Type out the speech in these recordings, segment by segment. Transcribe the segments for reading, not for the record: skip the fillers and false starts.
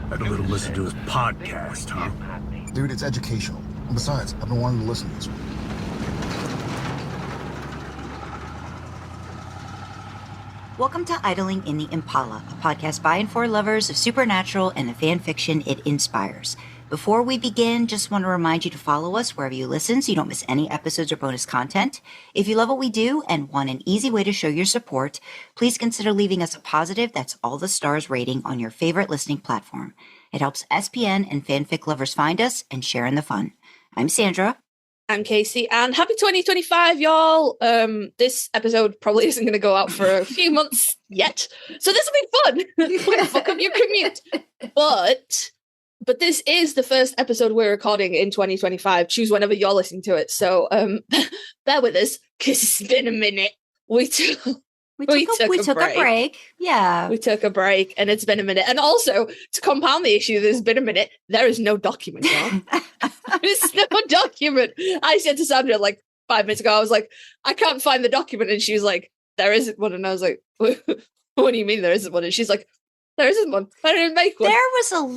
Had a little listen to his podcast, huh? Dude, it's educational. And besides, I've been wanting to listen to this one. Welcome to Idling in the Impala, a podcast by and for lovers of supernatural and the fan fiction it inspires. Before we begin, just want to remind you to follow us wherever you listen so you don't miss any episodes or bonus content. If you love what we do and want an easy way to show your support, please consider leaving us a positive, that's all the stars rating on your favorite listening platform. It helps SPN and fanfic lovers find us and share in the fun. I'm Sandra. I'm Kasey, and happy 2025, y'all. This episode probably isn't going to go out for a few months yet, so this will be fun. We're going to fuck up your commute. But this is the first episode we're recording in 2025. Choose whenever you're listening to it. So bear with us, because it's been a minute. We took a break. Yeah. We took a break, and it's been a minute. And also, to compound the issue, there's been a minute. There is no document, y'all. There's no document. I said to Sandra like 5 minutes ago, I was like, I can't find the document. And she was like, there isn't one. And I was like, what do you mean there isn't one? And she's like, there isn't one. I didn't make one.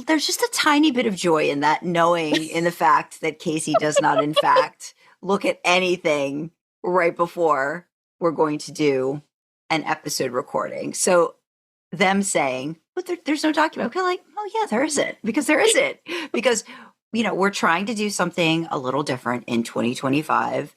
There's just a tiny bit of joy in that, knowing in the fact that Kasey does not, in fact, look at anything right before we're going to do an episode recording. So them saying, but there's no document. I'm kind of like, oh yeah, there isn't. Because there isn't. Because, you know, we're trying to do something a little different in 2025.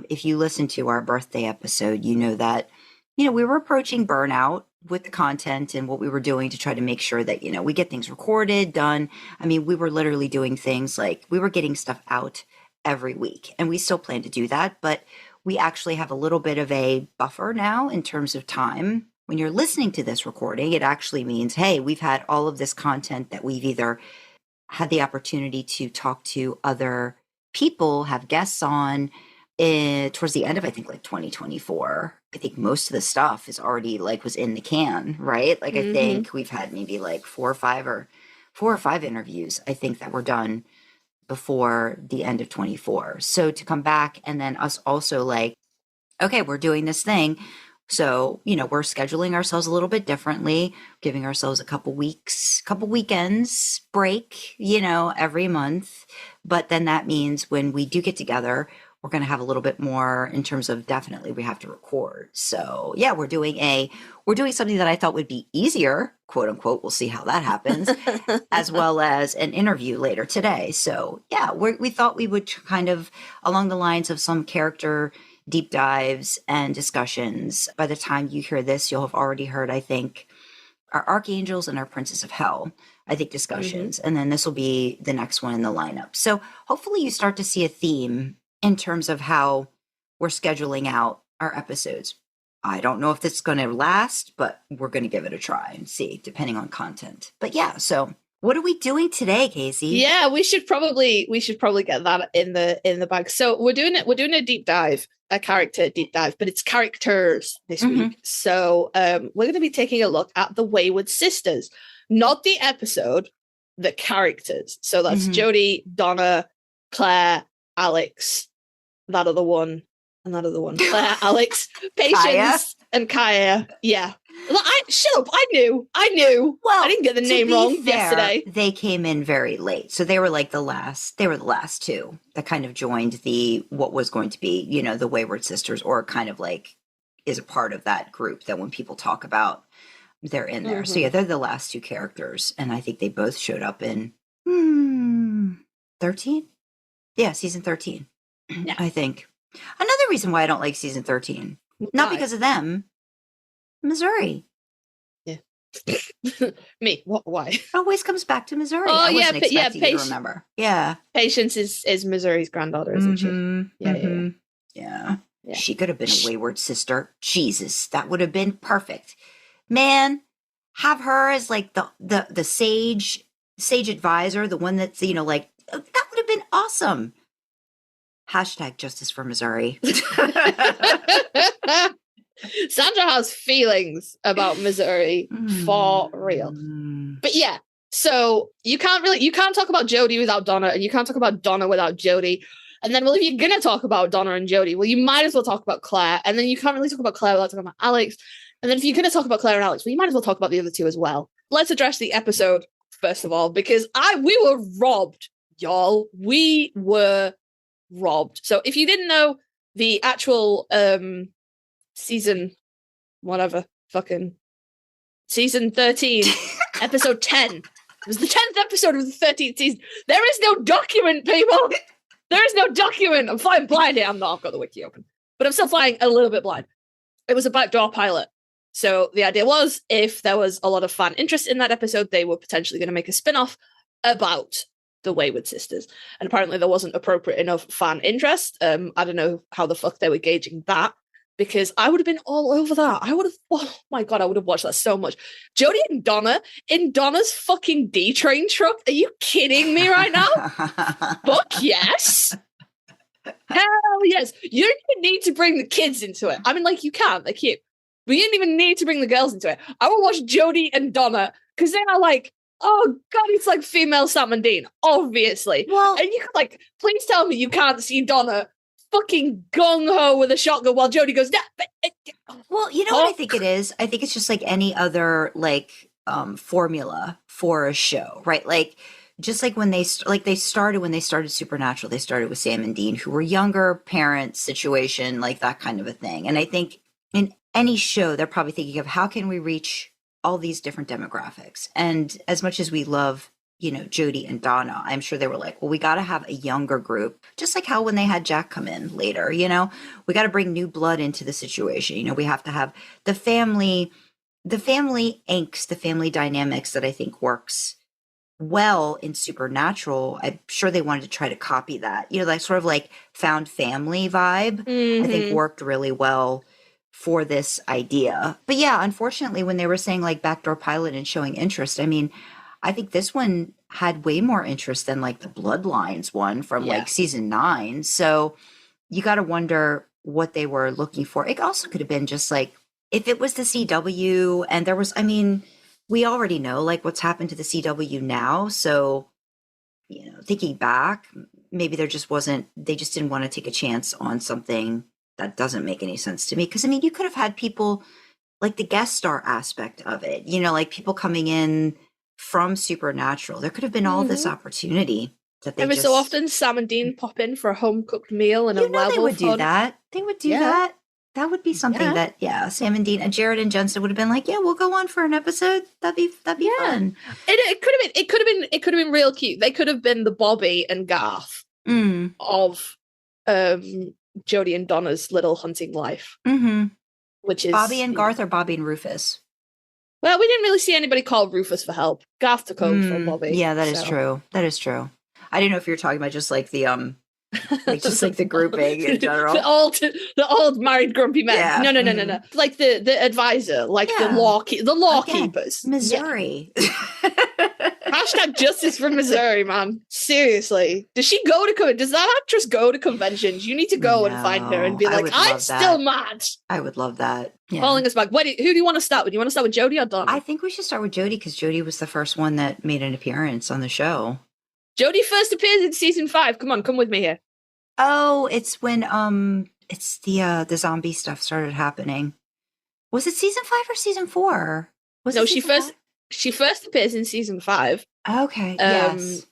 If you listen to our birthday episode, you know that, you know, we were approaching burnout with the content and what we were doing to try to make sure that, you know, we get things recorded, done. I mean, we were literally doing things like we were getting stuff out every week, and we still plan to do that, but we actually have a little bit of a buffer now in terms of time. When you're listening to this recording, it actually means, hey, we've had all of this content that we've either had the opportunity to talk to other people, have guests on towards the end of, I think, like 2024. I think most of the stuff is already like was in the can, right? Like I think we've had maybe like four or five interviews, I think, that were done before the end of 24. So to come back and then us also like, okay, we're doing this thing. So, you know, we're scheduling ourselves a little bit differently, giving ourselves a couple weekends break, you know, every month. But then that means when we do get together, we're going to have a little bit more in terms of definitely we have to record. So yeah, we're doing something that I thought would be easier, quote unquote. We'll see how that happens, as well as an interview later today. So yeah, we thought we would kind of along the lines of some character deep dives and discussions. By the time you hear this, you'll have already heard, I think, our Archangels and our Princess of Hell, I think, discussions. And then this will be the next one in the lineup. So hopefully you start to see a theme in terms of how we're scheduling out our episodes. I don't know if this is going to last, but we're going to give it a try and see, depending on content. But yeah, so what are we doing today, Kasey? Yeah, we should probably get that in the bag. So we're doing a deep dive, a character deep dive, but it's characters this week. So we're going to be taking a look at the Wayward Sisters, not the episode, the characters. So that's Jody, Donna, Claire, Alex, that other one, Claire, Alex, Patience, Kaia. and Kaia. Yeah. Shut up. I knew. Well, I didn't get the name wrong yesterday. They came in very late. So they were like the last two that kind of joined what was going to be, you know, the Wayward Sisters, or kind of like is a part of that group that when people talk about, they're in there. So yeah, they're the last two characters. And I think they both showed up in 13? Yeah, season 13, yeah. I think. Another reason why I don't like season 13, not because of them, Missouri. Yeah. Me, why? It always comes back to Missouri. Oh, I wasn't expecting you to remember. Yeah. Patience is Missouri's granddaughter, isn't she? Yeah. She could have been a Wayward Sister. Jesus, that would have been perfect. Man, have her as like the sage advisor, the one that's, you know, like, that would have been awesome. Hashtag JusticeForMissouri. Sandra has feelings about Missouri for real. But yeah, so you can't talk about Jody without Donna, and you can't talk about Donna without Jody. And then, well, if you're going to talk about Donna and Jody, well, you might as well talk about Claire. And then you can't really talk about Claire without talking about Alex. And then if you're going to talk about Claire and Alex, well, you might as well talk about the other two as well. Let's address the episode first of all, because we were robbed, y'all. We were robbed. So if you didn't know, the actual season, whatever, fucking season 13, episode 10. It was the 10th episode of the 13th season. There is no document, people. There is no document. I'm flying blind here. I'm not. I've got the wiki open. But I'm still flying a little bit blind. It was a backdoor pilot. So the idea was, if there was a lot of fan interest in that episode, they were potentially going to make a spin-off about the Wayward Sisters. And apparently there wasn't appropriate enough fan interest. I don't know how the fuck they were gauging that, because I would have been all over that. Oh my God, I would have watched that so much. Jody and Donna in Donna's fucking D-Train truck. Are you kidding me right now? Fuck yes. Hell yes. You don't even need to bring the kids into it. I mean, like, you can, they're cute. But you didn't even need to bring the girls into it. I will watch Jody and Donna because they are like, oh God, it's like female Sam and Dean, obviously. Well, and you could, like, please tell me you can't see Donna fucking gung-ho with a shotgun while Jody goes, well, you know what I think it is? I think it's just like any other, like, formula for a show, right? Like, just like when they started Supernatural, they started with Sam and Dean, who were younger parents situation, like that kind of a thing. And I think in any show, they're probably thinking of how can we reach all these different demographics. And as much as we love, you know, Jody and Donna, I'm sure they were like, well, we got to have a younger group, just like how when they had Jack come in later, you know, we got to bring new blood into the situation. You know, we have to have the family angst, the family dynamics that I think works well in Supernatural. I'm sure they wanted to try to copy that, you know, that sort of like found family vibe. I think worked really well for this idea. But yeah, unfortunately, when they were saying like backdoor pilot and showing interest, I mean, I think this one had way more interest than like the Bloodlines one from like season 9. So you got to wonder what they were looking for. It also could have been just like, if it was the CW and there was, I mean, we already know like what's happened to the CW now. So, you know, thinking back, maybe they just didn't want to take a chance on something that doesn't make any sense to me. Cause I mean, you could have had people like the guest star aspect of it, you know, like people coming in from Supernatural. There could have been all this opportunity that they every so often Sam and Dean pop in for a home cooked meal and a werewolf. They would do that. They would do that. That would be something that, Sam and Dean and Jared and Jensen would have been like, yeah, we'll go on for an episode. That'd be fun. It could have been real cute. They could have been the Bobby and Garth of Jody and Donna's little hunting life. Which is Bobby and Garth or Bobby and Rufus? Well, we didn't really see anybody call Rufus for help. Garth took over for Bobby. Yeah, that is true. That is true. I didn't know if you were talking about just like the like just like the grouping in general. the old married grumpy men. Yeah. No. Like the advisor, like the law keepers. Missouri. Hashtag justice for Missouri, man. Seriously. Does that actress go to conventions? You need to go and find her and be like, I'm still mad. I would love that. Yeah. Calling us back. Who do you want to start with? You want to start with Jody or Donna? I think we should start with Jody because Jody was the first one that made an appearance on the show. Jody first appears in season 5. Come on, come with me here. Oh, it's when it's the zombie stuff started happening. Was it season 5 or season 4? She first appears in season 5. Okay. Yes.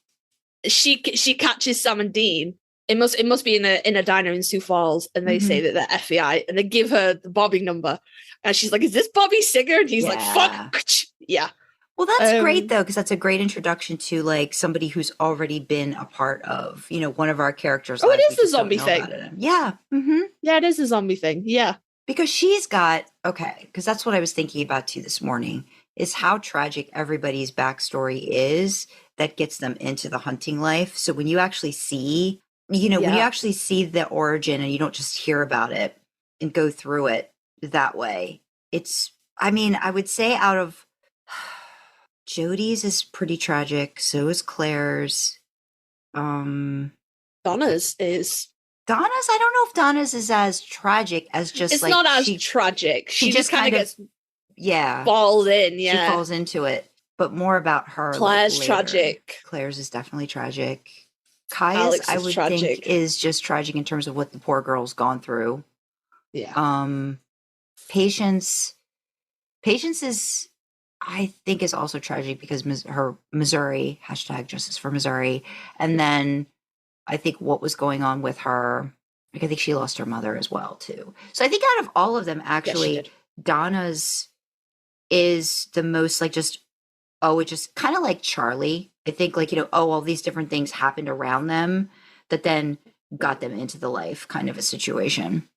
She catches Sam and Dean. It must be in a diner in Sioux Falls, and they say that they're FBI, and they give her the Bobby number, and she's like, "Is this Bobby Singer?" And he's like, "Fuck, yeah." Well, that's great though, because that's a great introduction to like somebody who's already been a part of, you know, one of our characters. Oh, it is the zombie thing. Yeah. Yeah, it is a zombie thing. Yeah. Because she's got, because that's what I was thinking about too this morning, is how tragic everybody's backstory is that gets them into the hunting life. So when you actually see, you know, when you actually see the origin and you don't just hear about it and go through it that way, I mean, I would say out of Jody's is pretty tragic. So is Claire's. Donna's, I don't know if Donna's is as tragic as just it's not as tragic. She just kind of gets falls in. Yeah, she falls into it. But more about her. Claire's tragic. Claire's is definitely tragic. Kaia's, I would think, is just tragic in terms of what the poor girl's gone through. Yeah. Patience is. I think is also tragic because her Missouri, hashtag Justice for Missouri. And then I think what was going on with her, like I think she lost her mother as well too. So I think out of all of them, actually, Donna's is the most like just, it just kind of like Charlie. I think like, all these different things happened around them that then got them into the life kind of a situation.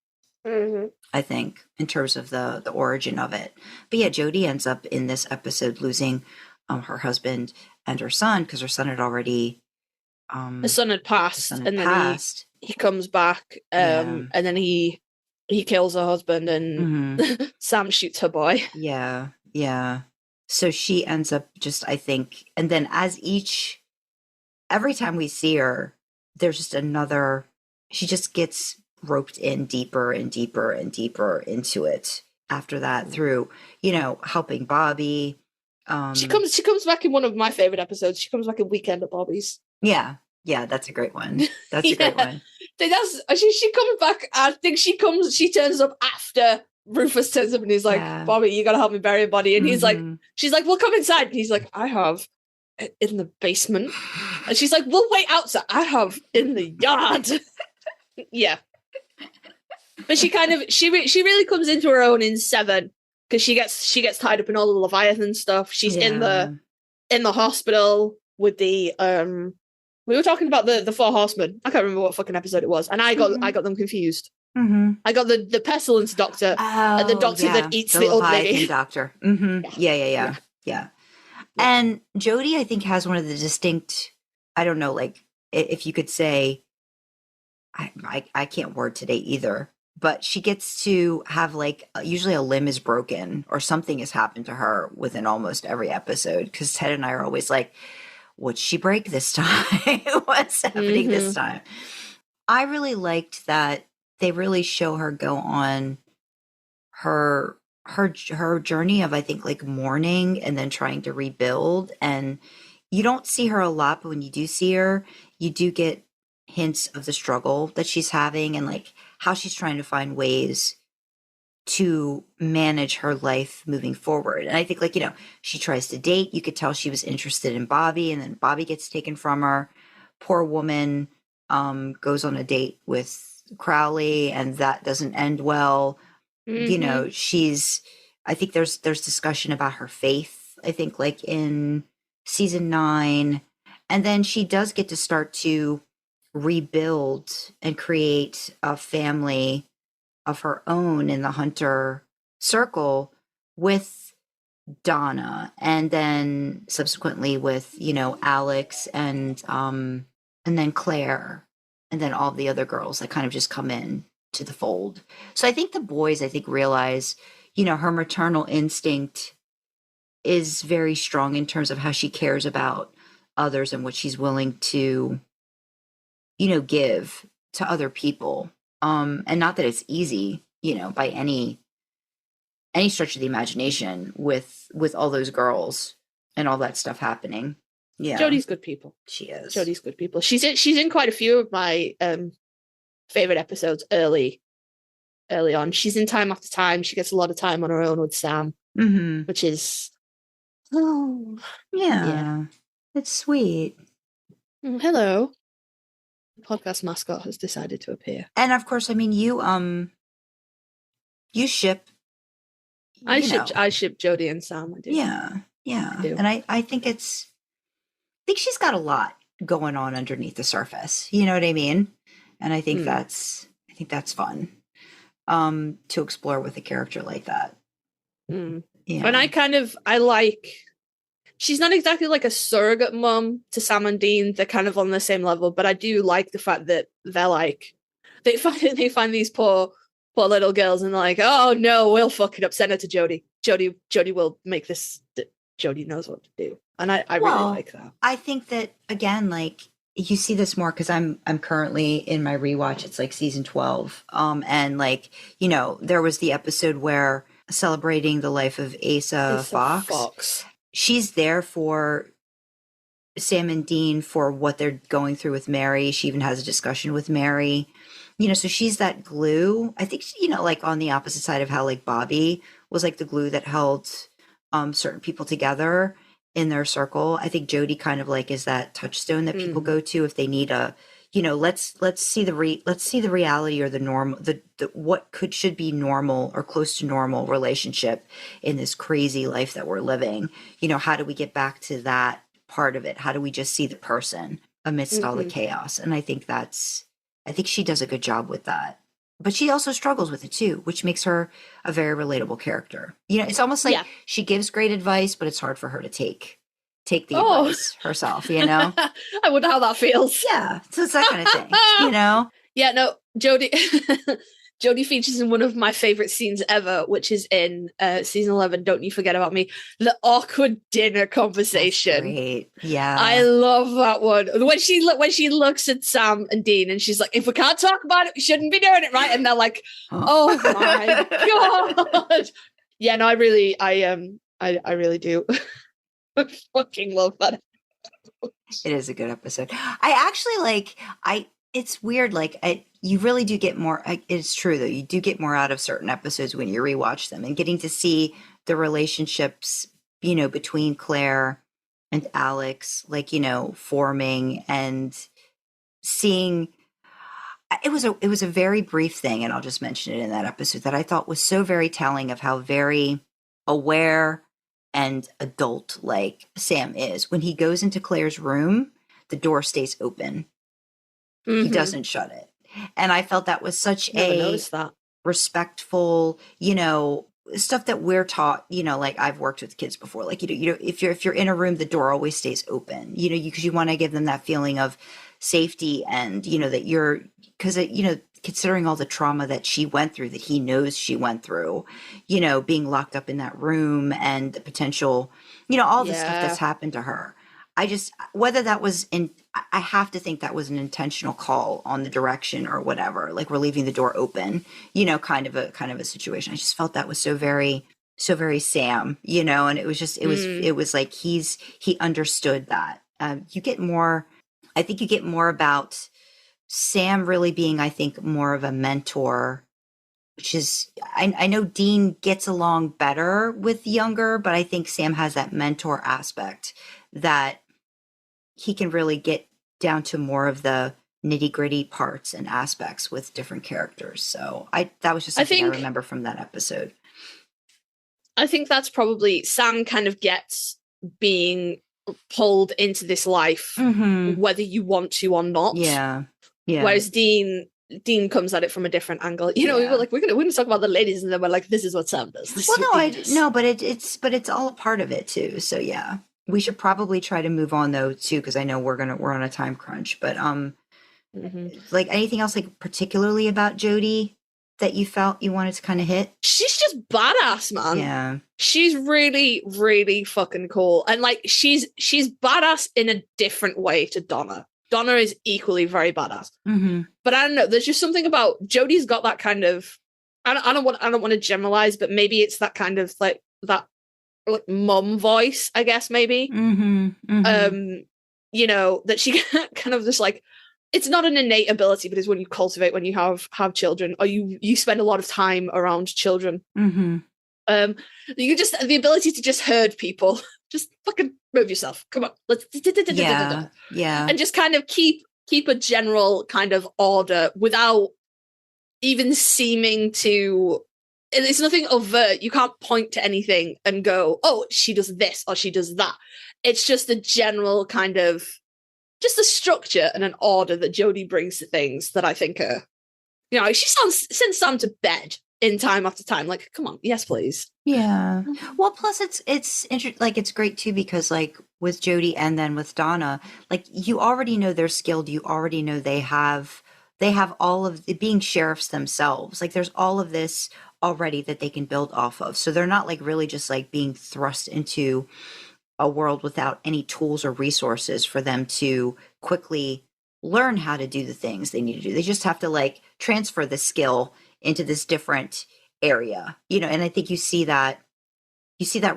Mm-hmm. I think in terms of the origin of it. But yeah, Jody ends up in this episode losing her husband and her son because her son had already the son had passed, then he comes back, and then he kills her husband, and Sam shoots her boy. Yeah. So she ends up just, I think, and then every time we see her, there's just she just gets roped in deeper and deeper and deeper into it after that through, helping Bobby. She comes back in one of my favorite episodes. She comes back in Weekend at Bobby's. Yeah, that's a great one. That's a great one. She comes back. I think she turns up after Rufus turns up and he's like, Bobby, you gotta help me bury a body. And he's like, she's like, well, come inside. And he's like, I have in the basement. And she's like, we'll wait outside. I have in the yard. Yeah. But she really comes into her own in 7 because she gets tied up in all the Leviathan stuff. She's in the hospital with the we were talking about the 4 horsemen. I can't remember what fucking episode it was, and I got them confused. I got the pestilence doctor and the doctor that eats the old lady. Doctor. Yeah. And Jody, I think, has one of the distinct. I don't know, like if you could say, I can't word today either. But she gets to have like usually a limb is broken or something has happened to her within almost every episode. Because Ted and I are always like, "What'd she break this time? What's happening this time?" I really liked that they really show her go on her journey of, I think, like mourning and then trying to rebuild. And you don't see her a lot, but when you do see her, you do get hints of the struggle that she's having and like how she's trying to find ways to manage her life moving forward. And I think like, she tries to date. You could tell she was interested in Bobby and then Bobby gets taken from her. Poor woman goes on a date with Crowley and that doesn't end well. I think there's discussion about her faith, I think like in season 9. And then she does get to start to rebuild and create a family of her own in the Hunter circle with Donna, and then subsequently with Alex and then Claire, and then all the other girls that kind of just come in to the fold. So I think the boys realize her maternal instinct is very strong in terms of how she cares about others and what she's willing to give to other people. And not that it's easy, by any stretch of the imagination with all those girls and all that stuff happening. Yeah. Jody's good people. She is. Jody's good people. She's in quite a few of my favorite episodes early on. She's in Time After Time. She gets a lot of time on her own with Sam, which is yeah. It's sweet. Hello. Podcast mascot has decided to appear. And of course, I mean, you ship. I ship Jody and Sam. I do. Yeah. I do. And I think she's got a lot going on underneath the surface. You know what I mean? And I think that's fun to explore with a character like that. Yeah. And I like. She's not exactly like a surrogate mum to Sam and Dean. They're kind of on the same level, but I do like the fact that they're like, they find these poor little girls and they're like, oh no, we'll fuck it up. Send it to Jody. Jody will make this. Jody knows what to do, and I really like that. I think that again, like you see this more because I'm currently in my rewatch. It's like season 12, and like there was the episode where celebrating the life of Asa Fox. She's there for Sam and Dean for what they're going through with Mary. She even has a discussion with Mary, so she's that glue. I think, like on the opposite side of how like Bobby was like the glue that held certain people together in their circle. I think Jody kind of like is that touchstone that people go to if they need a, you know, let's see the reality or the norm, the what should be normal or close to normal relationship in this crazy life that we're living. You know, how do we get back to that part of it? How do we just see the person amidst all the chaos? And I think she does a good job with that. But she also struggles with it too, which makes her a very relatable character. You know, it's almost like she gives great advice, but it's hard for her to take the advice herself, you know? I wonder how that feels. Yeah. So it's that kind of thing, you know? Yeah, no, Jody Jody features in one of my favorite scenes ever, which is in season 11, Don't You Forget About Me, the awkward dinner conversation. That's great. Yeah. I love that one. When she looks at Sam and Dean and she's like, if we can't talk about it, we shouldn't be doing it, right? And they're like, oh my God. Yeah, no, I really do. I fucking love that. It is a good episode. I actually it's weird. You really do get more. It's true though. You do get more out of certain episodes when you rewatch them, and getting to see the relationships, you know, between Claire and Alex, like, you know, forming and seeing. It was a very brief thing, and I'll just mention it in that episode that I thought was so very telling of how very aware and adult like Sam is. When he goes into Claire's room, the door stays open. He doesn't shut it. And I felt that was such respectful, you know, stuff that we're taught, you know, like I've worked with kids before, like, you know, if you're in a room, the door always stays open, you know, because you want to give them that feeling of safety and, you know, that because, you know, considering all the trauma that she went through, that he knows she went through, you know, being locked up in that room and the potential, you know, all the stuff that's happened to her. Whether that was I have to think that was an intentional call on the direction or whatever, like we're leaving the door open, you know, kind of a situation. I just felt that was so very Sam, you know, and it was just, it was like he understood that. I think you get more about Sam really being, I think, more of a mentor, which is, I know Dean gets along better with younger, but I think Sam has that mentor aspect that he can really get down to more of the nitty gritty parts and aspects with different characters. So that was just something I remember from that episode. I think that's probably Sam kind of gets being pulled into this life, whether you want to or not. Yeah. Yeah. Whereas Dean comes at it from a different angle. You know, we were like, we're gonna talk about the ladies, and then we're like, this is what Sam does. But it's all a part of it too. So yeah. We should probably try to move on though too, because I know we're on a time crunch. But like anything else like particularly about Jody that you felt you wanted to kind of hit? She's just badass, man. Yeah. She's really, really fucking cool. And like she's badass in a different way to Donna. Donna is equally very badass. But I don't know, there's just something about Jody's got that kind of I don't want to generalize, but maybe it's that kind of like that like mum voice, I guess, maybe. You know, that she kind of just like, it's not an innate ability, but it's when you cultivate when you have children, or you spend a lot of time around children. You just the ability to just herd people, just fucking move yourself, come on, let's and just kind of keep a general kind of order without even seeming to. It's nothing overt. You can't point to anything and go, oh, she does this or she does that. It's just a general kind of, just a structure and an order that Jody brings to things that I think are, you know, she sends Sam to bed in time after time. Like, come on, yes, please. Yeah. Well, plus it's great too, because like with Jody and then with Donna, like you already know they're skilled. You already know they have all of the being sheriffs themselves. Like there's all of this already that they can build off of. So they're not like really just like being thrust into a world without any tools or resources for them to quickly learn how to do the things they need to do. They just have to like transfer the skill into this different area, you know, and I think you see that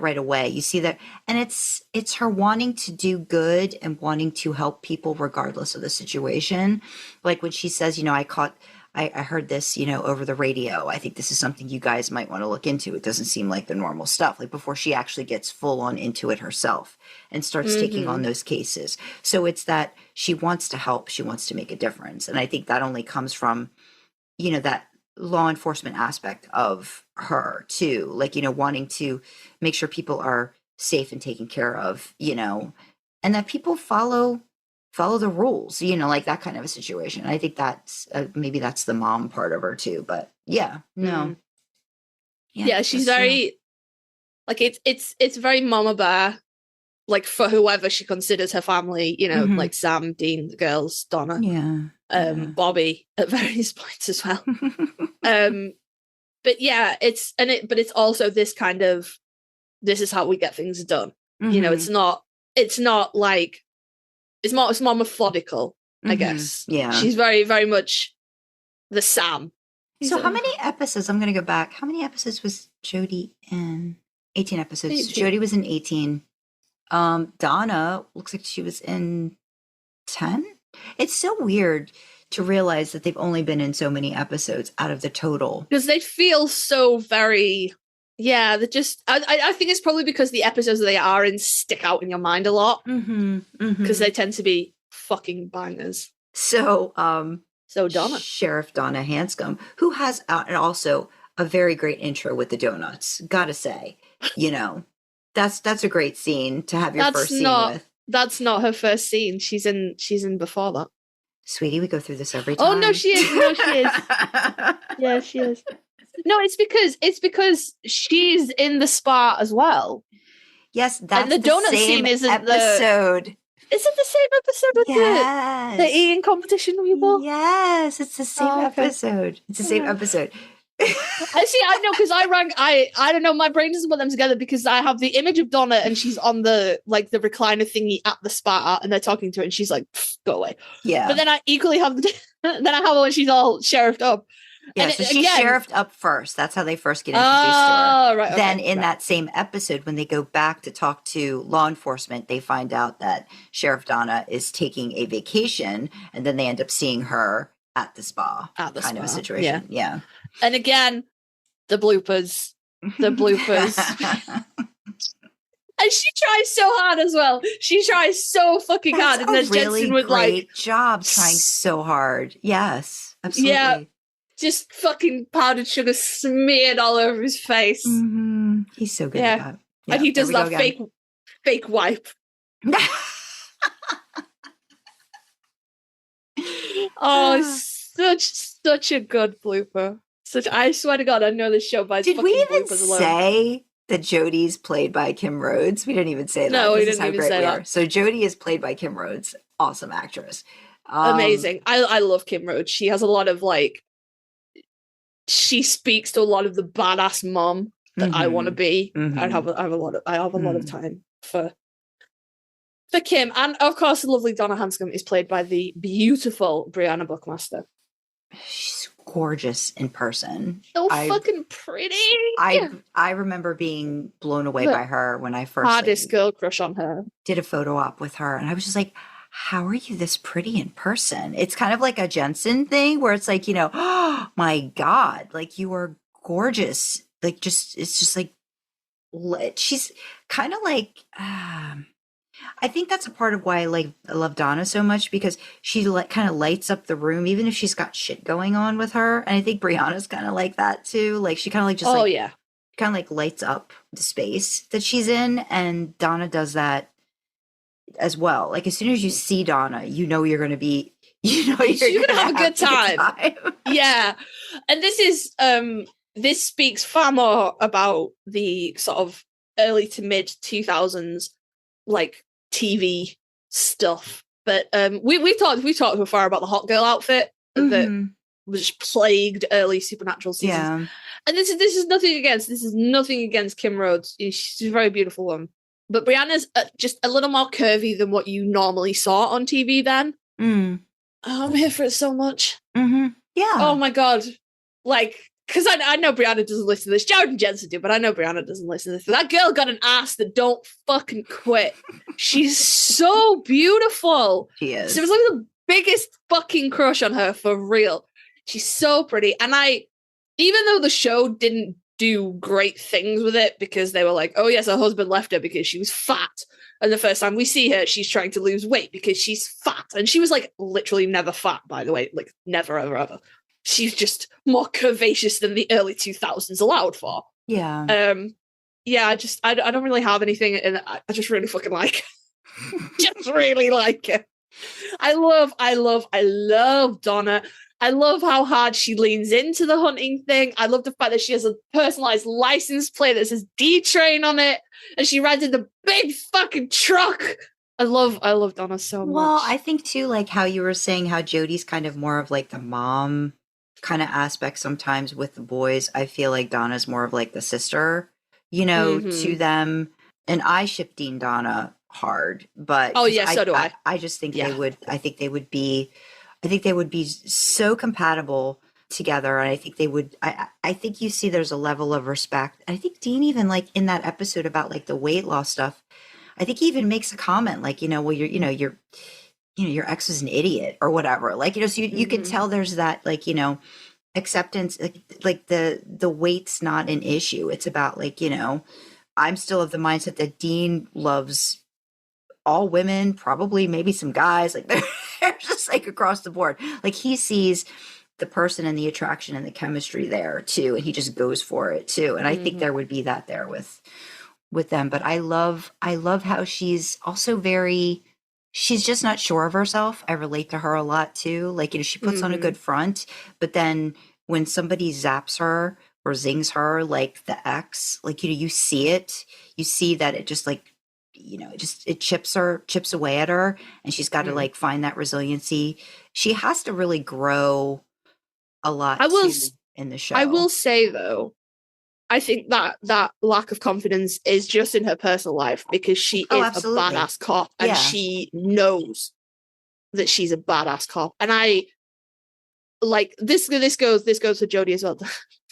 right away. You see that, and it's her wanting to do good and wanting to help people regardless of the situation. Like when she says, you know, I I heard this, you know, over the radio. I think this is something you guys might want to look into. It doesn't seem like the normal stuff, like before she actually gets full on into it herself and starts taking on those cases. So it's that she wants to help. She wants to make a difference. And I think that only comes from, you know, that law enforcement aspect of her too. Like, you know, wanting to make sure people are safe and taken care of, you know, and that people follow the rules, you know, like that kind of a situation. I think that's maybe that's the mom part of her too, but yeah, no. Yeah, she's very like it's very mama bear, like for whoever she considers her family, you know, like Sam, Dean, the girls, Donna, Bobby at various points as well. But yeah, it's also this kind of, this is how we get things done. You know, it's not like, it's more methodical, I guess. Yeah. She's very, very much the Sam. So how many episodes, I'm going to go back. How many episodes was Jody in? 18 episodes. 18. Jody was in 18. Donna looks like she was in 10. It's so weird to realize that they've only been in so many episodes out of the total. Because they feel so very... Yeah, they're just... I think it's probably because the episodes that they are in stick out in your mind a lot. Because they tend to be fucking bangers. So Donna. Sheriff Donna Hanscom, who has also a very great intro with the donuts, gotta say. You know, that's a great scene to have your first scene with. That's not her first scene. She's in before that. Sweetie, we go through this every time. Oh, no, she is. No, she is. Yeah, she is. No, it's because she's in the spa as well. Yes, that's and the donut scene isn't episode. Is it the same episode with the eating competition people? Yes, it's the same episode. It's the same episode. I know, because I don't know, my brain doesn't put them together because I have the image of Donna and she's on the recliner thingy at the spa and they're talking to her and she's like, go away. Yeah. But then I equally have then I have her when she's all sheriffed up. Yeah, and so she's sheriffed up first. That's how they first get introduced to her. Right, then in that same episode, when they go back to talk to law enforcement, they find out that Sheriff Donna is taking a vacation, and then they end up seeing her at the spa. Of a situation. Yeah. And again, the bloopers. And she tries so hard as well. She tries so fucking hard. And there's really Jensen with great job trying so hard. Yes, absolutely. Yeah. Just fucking powdered sugar smeared all over his face. He's so good at that. Yeah, and he does that fake wipe. Such a good blooper. I swear to God, I know this show by Did we even say that Jody's played by Kim Rhodes? We didn't even say that. No, we didn't even say that. So Jody is played by Kim Rhodes. Awesome actress. Amazing. I love Kim Rhodes. She has a lot of she speaks to a lot of the badass mom that I want to be. I have a lot of time for Kim. And of course, the lovely Donna Hanscom is played by the beautiful Brianna Buckmaster. She's gorgeous in person. So fucking pretty. I remember being blown away by her when I first hardest girl crush on her. Did a photo op with her, and I was just like, how are you this pretty in person? It's kind of like a Jensen thing where it's like, you know, oh my God, like you are gorgeous. Like it's just like, she's kind of like, I think that's a part of why I love Donna so much, because she kind of lights up the room, even if she's got shit going on with her. And I think Brianna's kind of like that too. Like she kind of kind of lights up the space that she's in. And Donna does that as well. Like as soon as you see Donna, you know you're going to be, you're going to have a good time. Yeah. And this speaks far more about the sort of early to mid 2000s TV stuff. But we talked before about the hot girl outfit that was plagued early Supernatural seasons. Yeah. And this is nothing against Kim Rhodes. She's a very beautiful woman. But Brianna's just a little more curvy than what you normally saw on TV then. Oh, I'm here for it so much. Yeah. Oh my God. Because I know Brianna doesn't listen to this. Jared and Jensen do, but I know Brianna doesn't listen to this. That girl got an ass that don't fucking quit. She's so beautiful. She is. There was the biggest fucking crush on her for real. She's so pretty. And even though the show didn't do great things with it because they were like, oh yes, her husband left her because she was fat. And the first time we see her, she's trying to lose weight because she's fat. And she was like literally never fat, by the way, like never, ever, ever. She's just more curvaceous than the early 2000s allowed for. Yeah. Yeah, I don't really have anything, and I just really fucking like her. Just really like it. I love Donna. I love how hard she leans into the hunting thing. I love the fact that she has a personalized license plate that says D-Train on it, and she rides in the big fucking truck. I love Donna so much. Well, I think too, like how you were saying how Jody's kind of more of like the mom kind of aspect sometimes with the boys. I feel like Donna's more of like the sister, to them. And I ship Dean Donna hard, but oh yeah, so do I. I just think they would. I think they would be so compatible together, and I think they would. I think you see there's a level of respect. I think Dean even like in that episode about like the weight loss stuff. I think he even makes a comment like, well, your ex is an idiot or whatever. Like, so you can tell there's that like, acceptance, like the weight's not an issue. It's about like, I'm still of the mindset that Dean loves all women, probably maybe some guys, like they're just like across the board. Like he sees the person and the attraction and the chemistry there too. And he just goes for it too. And I think there would be that there with them. But I love how she's also she's just not sure of herself. I relate to her a lot too. Like, she puts on a good front, but then when somebody zaps her or zings her, like the ex, like, you see it, you see that it just like, it chips away at her, and she's got to like find that resiliency. She has to really grow a lot in the show. I will say though, I think that lack of confidence is just in her personal life because she is absolutely. a badass cop, and she knows that she's a badass cop. And I like this goes to Jody as well.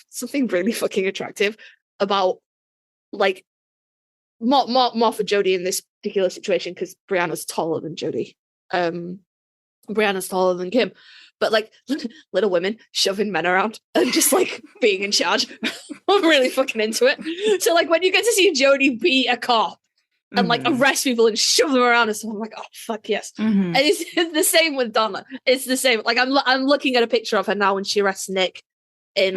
Something really fucking attractive about like more for Jody in this particular situation because Brianna's taller than Jody. Brianna's taller than Kim. But like Little Women shoving men around and just like being in charge. I'm really fucking into it. So like when you get to see Jody be a cop and like arrest people and shove them around and stuff, I'm like, oh fuck yes. And it's the same with Donna. It's the same. Like I'm looking at a picture of her now when she arrests Nick in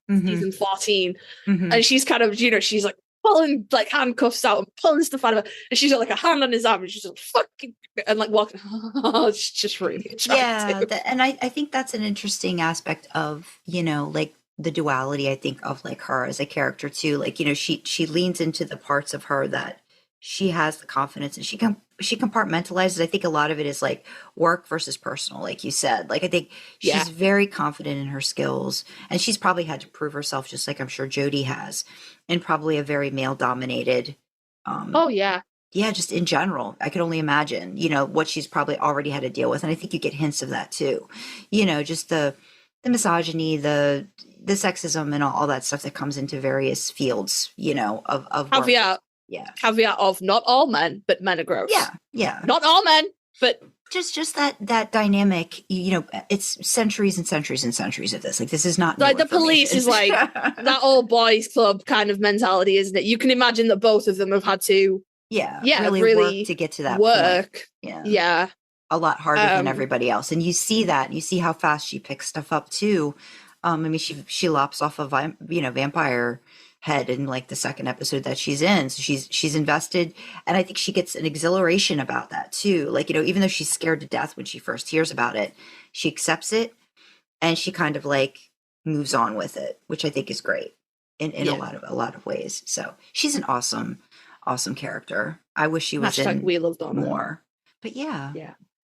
season 14, and she's kind of she's like pulling like handcuffs out and pulling stuff out of her, and she's got like a hand on his arm, and she's like fucking and like walking. Oh, it's just really attractive. Yeah, and I think that's an interesting aspect of like the duality. I think of like her as a character too. Like she leans into the parts of her that she has the confidence, and she compartmentalizes. I think a lot of it is like work versus personal, like you said. Like I think she's very confident in her skills, and she's probably had to prove herself, just like I'm sure Jody has, in probably a very male dominated. Just in general, I could only imagine, what she's probably already had to deal with, and I think you get hints of that too. Just the misogyny, the sexism, and all that stuff that comes into various fields, of caveat. Yeah. Caveat of not all men, but men are gross. Yeah. Not all men, but just that dynamic, it's centuries and centuries and centuries of this. Like this is not like the police is like that old boys club kind of mentality, isn't it? You can imagine that both of them have had to really work to get to that point. Yeah. A lot harder than everybody else. And you see that, you see how fast she picks stuff up too. I mean, she lops off a vampire head in like the second episode that she's in. So she's invested, and I think she gets an exhilaration about that too. Like, even though she's scared to death when she first hears about it, she accepts it, and she kind of like moves on with it, which I think is great in a lot of ways. So she's an awesome character. I wish she was in we love Donna more. But yeah.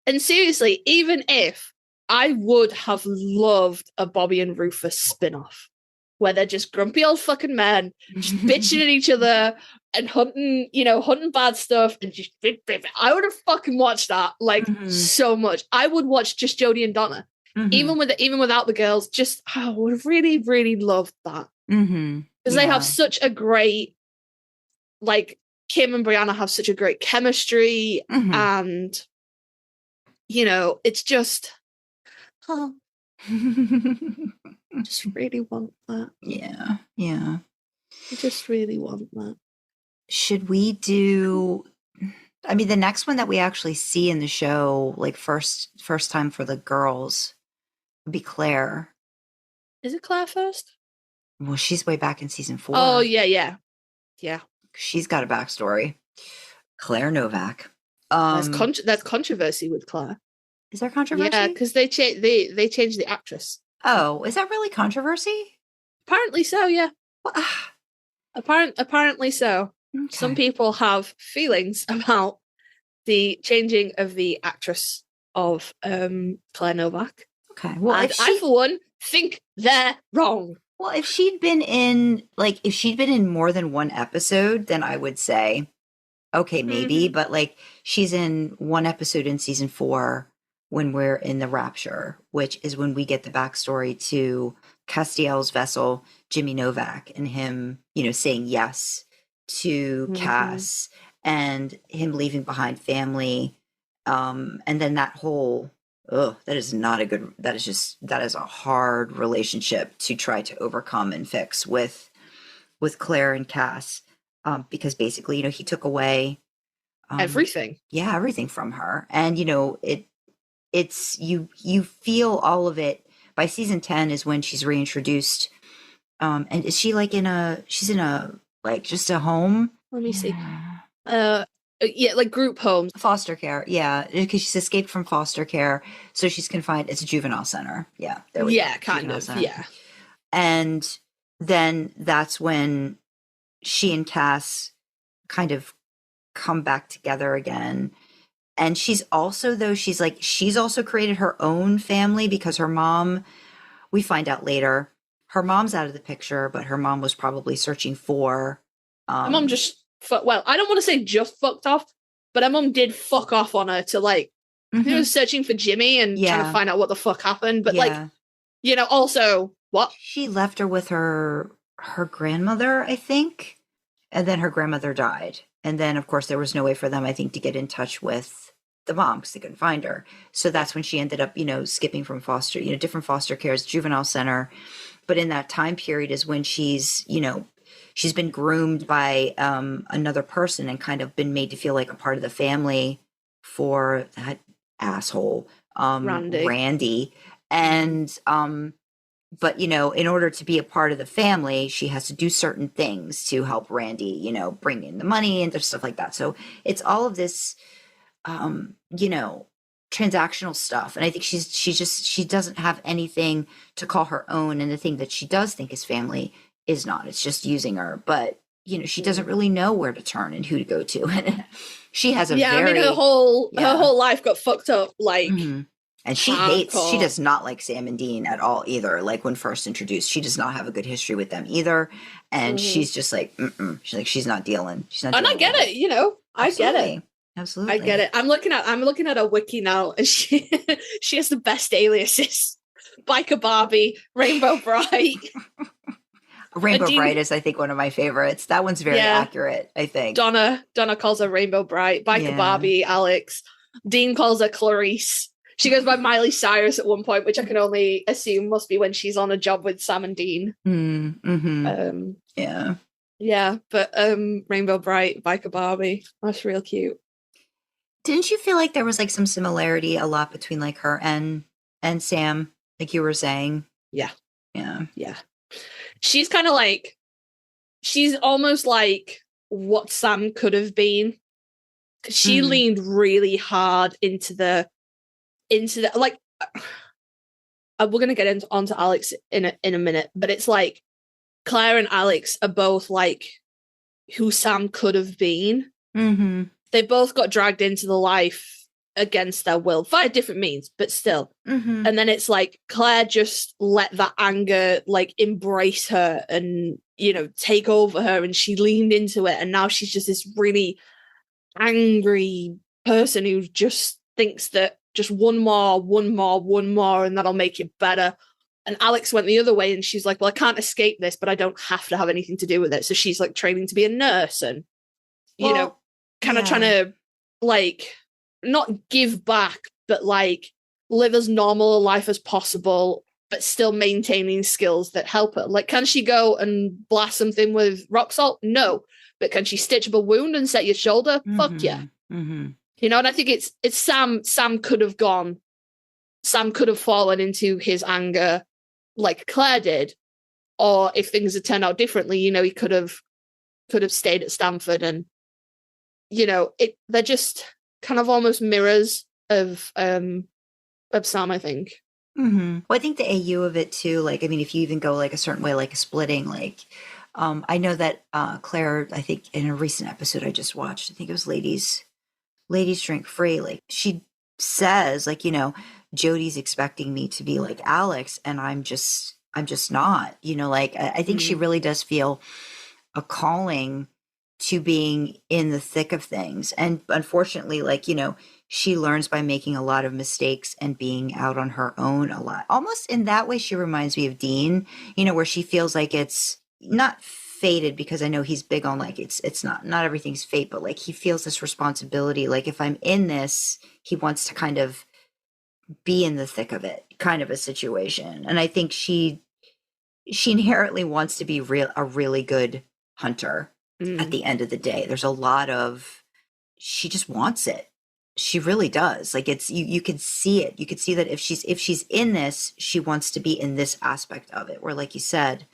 And seriously, even if I would have loved a Bobby and Rufus spin-off where they're just grumpy old fucking men, just bitching at each other and hunting bad stuff, and just I would have fucking watched that like so much. I would watch just Jody and Donna, even without the girls. Just I would have really, really loved that because they have such a great, like Kim and Brianna have such a great chemistry, and it's just I just really want that. Yeah. Yeah. I just really want that. Should we do, I mean, the next one that we actually see in the show, like first time for the girls, would be Claire. Is it Claire first? Well, she's way back in season 4. Oh, yeah. She's got a backstory. Claire Novak. That's controversy with Claire. Is there controversy? Yeah, because they changed the actress. Oh, is that really controversy? Apparently so, yeah. Apparently so. Okay. Some people have feelings about the changing of the actress of Claire Novak. Okay. Well, and I, for one, think they're wrong. Well, if she'd been in more than one episode, then I would say, okay, maybe. Mm-hmm. But like, she's in one episode in season 4 when we're in the Rapture, which is when we get the backstory to Castiel's vessel, Jimmy Novak, and him, saying yes to Cass and him leaving behind family. And then that whole, that is a hard relationship to try to overcome and fix with Claire and Cass. Because basically, he took away everything. Yeah, everything from her. And, it's you feel all of it. By season 10 is when she's reintroduced. And is she she's in a just a home? Let me see. Yeah, like group homes. Foster care. Yeah, because she's escaped from foster care. So she's confined. It's a juvenile center. Yeah. Kind of. Center. Yeah. And then that's when she and Cass kind of come back together again. And she's also created her own family because her mom, we find out later, her mom's out of the picture, but her mom was probably searching for. Her mom just, I don't want to say just fucked off, but her mom did fuck off on her to was searching for Jimmy and trying to find out what the fuck happened. But also what? She left her with her grandmother, I think. And then her grandmother died. And then, of course, there was no way for them, I think, to get in touch with the mom because they couldn't find her. So that's when she ended up, skipping from foster, different foster cares, juvenile center. But in that time period is when she's been groomed by another person and kind of been made to feel like a part of the family for that asshole, Randy. And, but, in order to be a part of the family, she has to do certain things to help Randy, bring in the money and stuff like that. So it's all of this, transactional stuff. And I think she doesn't have anything to call her own. And the thing that she does think is family is not. It's just using her. But, she doesn't really know where to turn and who to go to. And she has her whole life got fucked up. And she does not like Sam and Dean at all either. Like when first introduced, she does not have a good history with them either. And she's just like, she's not dealing. And I get it, I get it. Absolutely. I get it. I'm looking at a wiki now and she has the best aliases. Biker Barbie, Rainbow Bright. Rainbow Bright is, I think, one of my favorites. That one's very accurate, I think. Donna calls her Rainbow Bright. Biker Barbie, Alex. Dean calls her Clarice. She goes by Miley Cyrus at one point, which I can only assume must be when she's on a job with Sam and Dean. Yeah, but Rainbow Bright, Biker Barbie, that's real cute. Didn't you feel like there was some similarity a lot between her and Sam, like you were saying? Yeah. Yeah. She's kind of she's almost like what Sam could have been. She leaned really hard into the we're gonna get onto Alex in a minute, but it's Claire and Alex are both who Sam could have been. Mm-hmm. They both got dragged into the life against their will via different means, but still. Mm-hmm. And then it's Claire just let that anger embrace her and take over her, and she leaned into it, and now she's just this really angry person who just thinks that just one more, and that'll make it better. And Alex went the other way, and she's like, well, I can't escape this, but I don't have to have anything to do with it. So she's training to be a nurse and, kind of trying to not give back, but live as normal a life as possible but still maintaining skills that help her. Like, can she go and blast something with rock salt? No. But can she stitch up a wound and set your shoulder? Fuck yeah. You know, and I think it's Sam could have fallen into his anger like Claire did, or if things had turned out differently, you know, he could have stayed at Stanford. And you know, they're just kind of almost mirrors of Sam, I think. Well, I think the AU of it too, like, I mean, if you even go like a certain way, like a splitting, like I know that Claire, I think in a recent episode I just watched, I think it was Ladies Drink Free, like she says, like, you know, Jody's expecting me to be like Alex, and I'm just not, you know, like I think she really does feel a calling to being in the thick of things. And unfortunately, like, you know, she learns by making a lot of mistakes and being out on her own a lot. Almost in that way, she reminds me of Dean, you know, where she feels like it's not fated, because I know he's big on like, it's not everything's fate, but like he feels this responsibility. Like if I'm in this, he wants to kind of be in the thick of it, kind of a situation. And I think she inherently wants to be a really good hunter. At the end of the day, there's a lot of, she just wants it. She really does. Like it's, you can see it. You could see that if she's in this, she wants to be in this aspect of it. Where, like you said,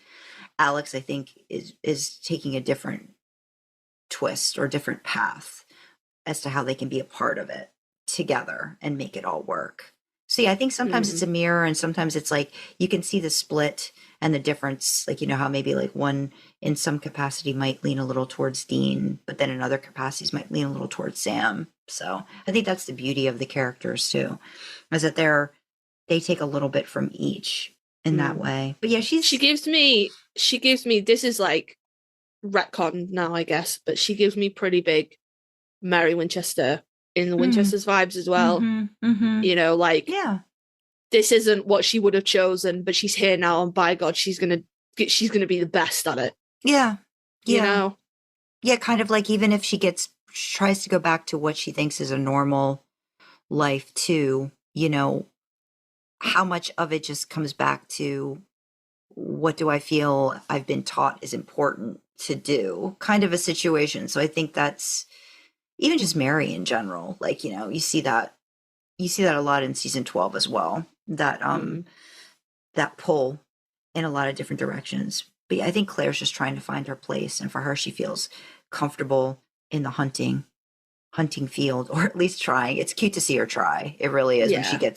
Alex, I think is taking a different twist or different path as to how they can be a part of it together and make it all work. So yeah, I think sometimes it's a mirror, and sometimes it's like you can see the split and the difference, like, you know, how maybe like one in some capacity might lean a little towards Dean, but then in other capacities might lean a little towards Sam. So I think that's the beauty of the characters too, is that they take a little bit from each in that way. But yeah, she gives me, this is like retcon now, I guess, but she gives me pretty big Mary Winchester in the Winchester's vibes as well. You know, like, yeah, this isn't what she would have chosen, but she's here now, and by God, she's gonna be the best at it. Yeah. You know? Yeah, kind of like even if she tries to go back to what she thinks is a normal life too, you know, how much of it just comes back to what do I feel I've been taught is important to do, kind of a situation. So I think that's even just Mary in general, like, you know, you see that a lot in season 12 as well, that that pull in a lot of different directions. But yeah, I think Claire's just trying to find her place, and for her, she feels comfortable in the hunting field, or at least trying. It's cute to see her try. It really is.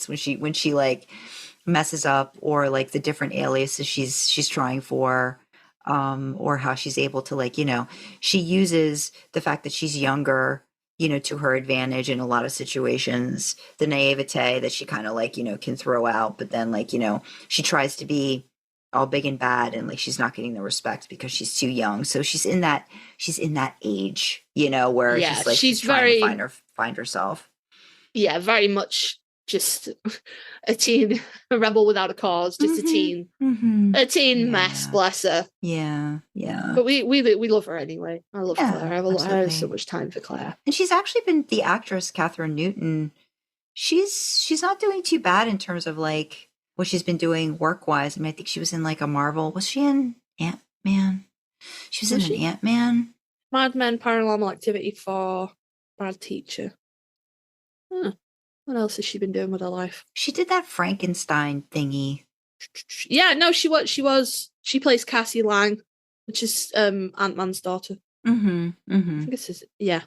When she like messes up, or like the different aliases she's trying for, or how she's able to, like, you know, she uses the fact that she's younger, you know, to her advantage in a lot of situations, the naivete that she kind of like, you know, can throw out, but then like, you know, she tries to be all big and bad, and like she's not getting the respect because she's too young. So she's in that age, you know, where she's trying to find herself. Yeah, very much just a teen, a rebel without a cause, just a teen mess, bless her. Yeah. But we love her anyway. I love Claire. I have so much time for Claire. And she's actually been, the actress Catherine Newton, she's not doing too bad in terms of like what she's been doing work-wise. I mean, I think she was in like a Marvel. Was she in Ant-Man? She was in an Ant-Man. Mad Men Paranormal Activity 4, Bad Teacher. Huh. What else has she been doing with her life? She did that Frankenstein thingy. Yeah, no, she plays Cassie Lang, which is Ant-Man's daughter. I think this is, yeah.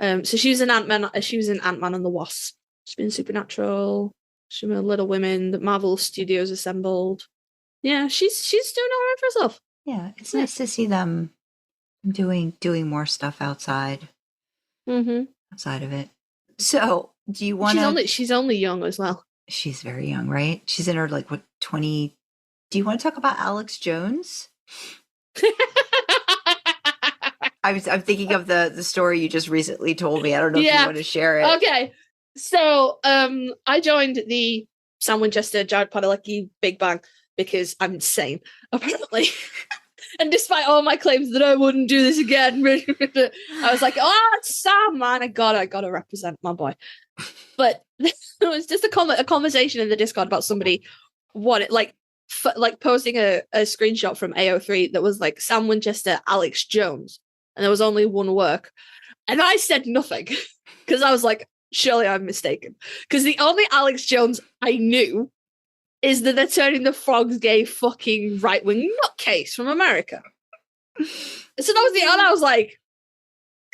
So she was in Ant-Man. She was in Ant-Man and the Wasp. She's been in Supernatural. She's been in Little Women that Marvel Studios assembled. Yeah, she's doing all right for herself. Yeah, it's nice to see them doing more stuff outside of it. So, do you want to? She's only young as well. She's very young, right? She's in her like 20. Do you want to talk about Alex Jones? I'm thinking of the story you just recently told me. I don't know if you want to share it. Okay. So I joined the Sam Winchester, Jared Padalecki Big Bang because I'm insane, apparently. And despite all my claims that I wouldn't do this again, I was like, oh, it's Sam, man. I gotta represent my boy. But it was just a conversation in the Discord about somebody what it like posting a screenshot from AO3 that was like Sam Winchester, Alex Jones, and there was only one work, and I said nothing because I was like, surely I'm mistaken, because the only Alex Jones I knew is that they're turning the frogs gay fucking right-wing nutcase from America. So that was the one I was like,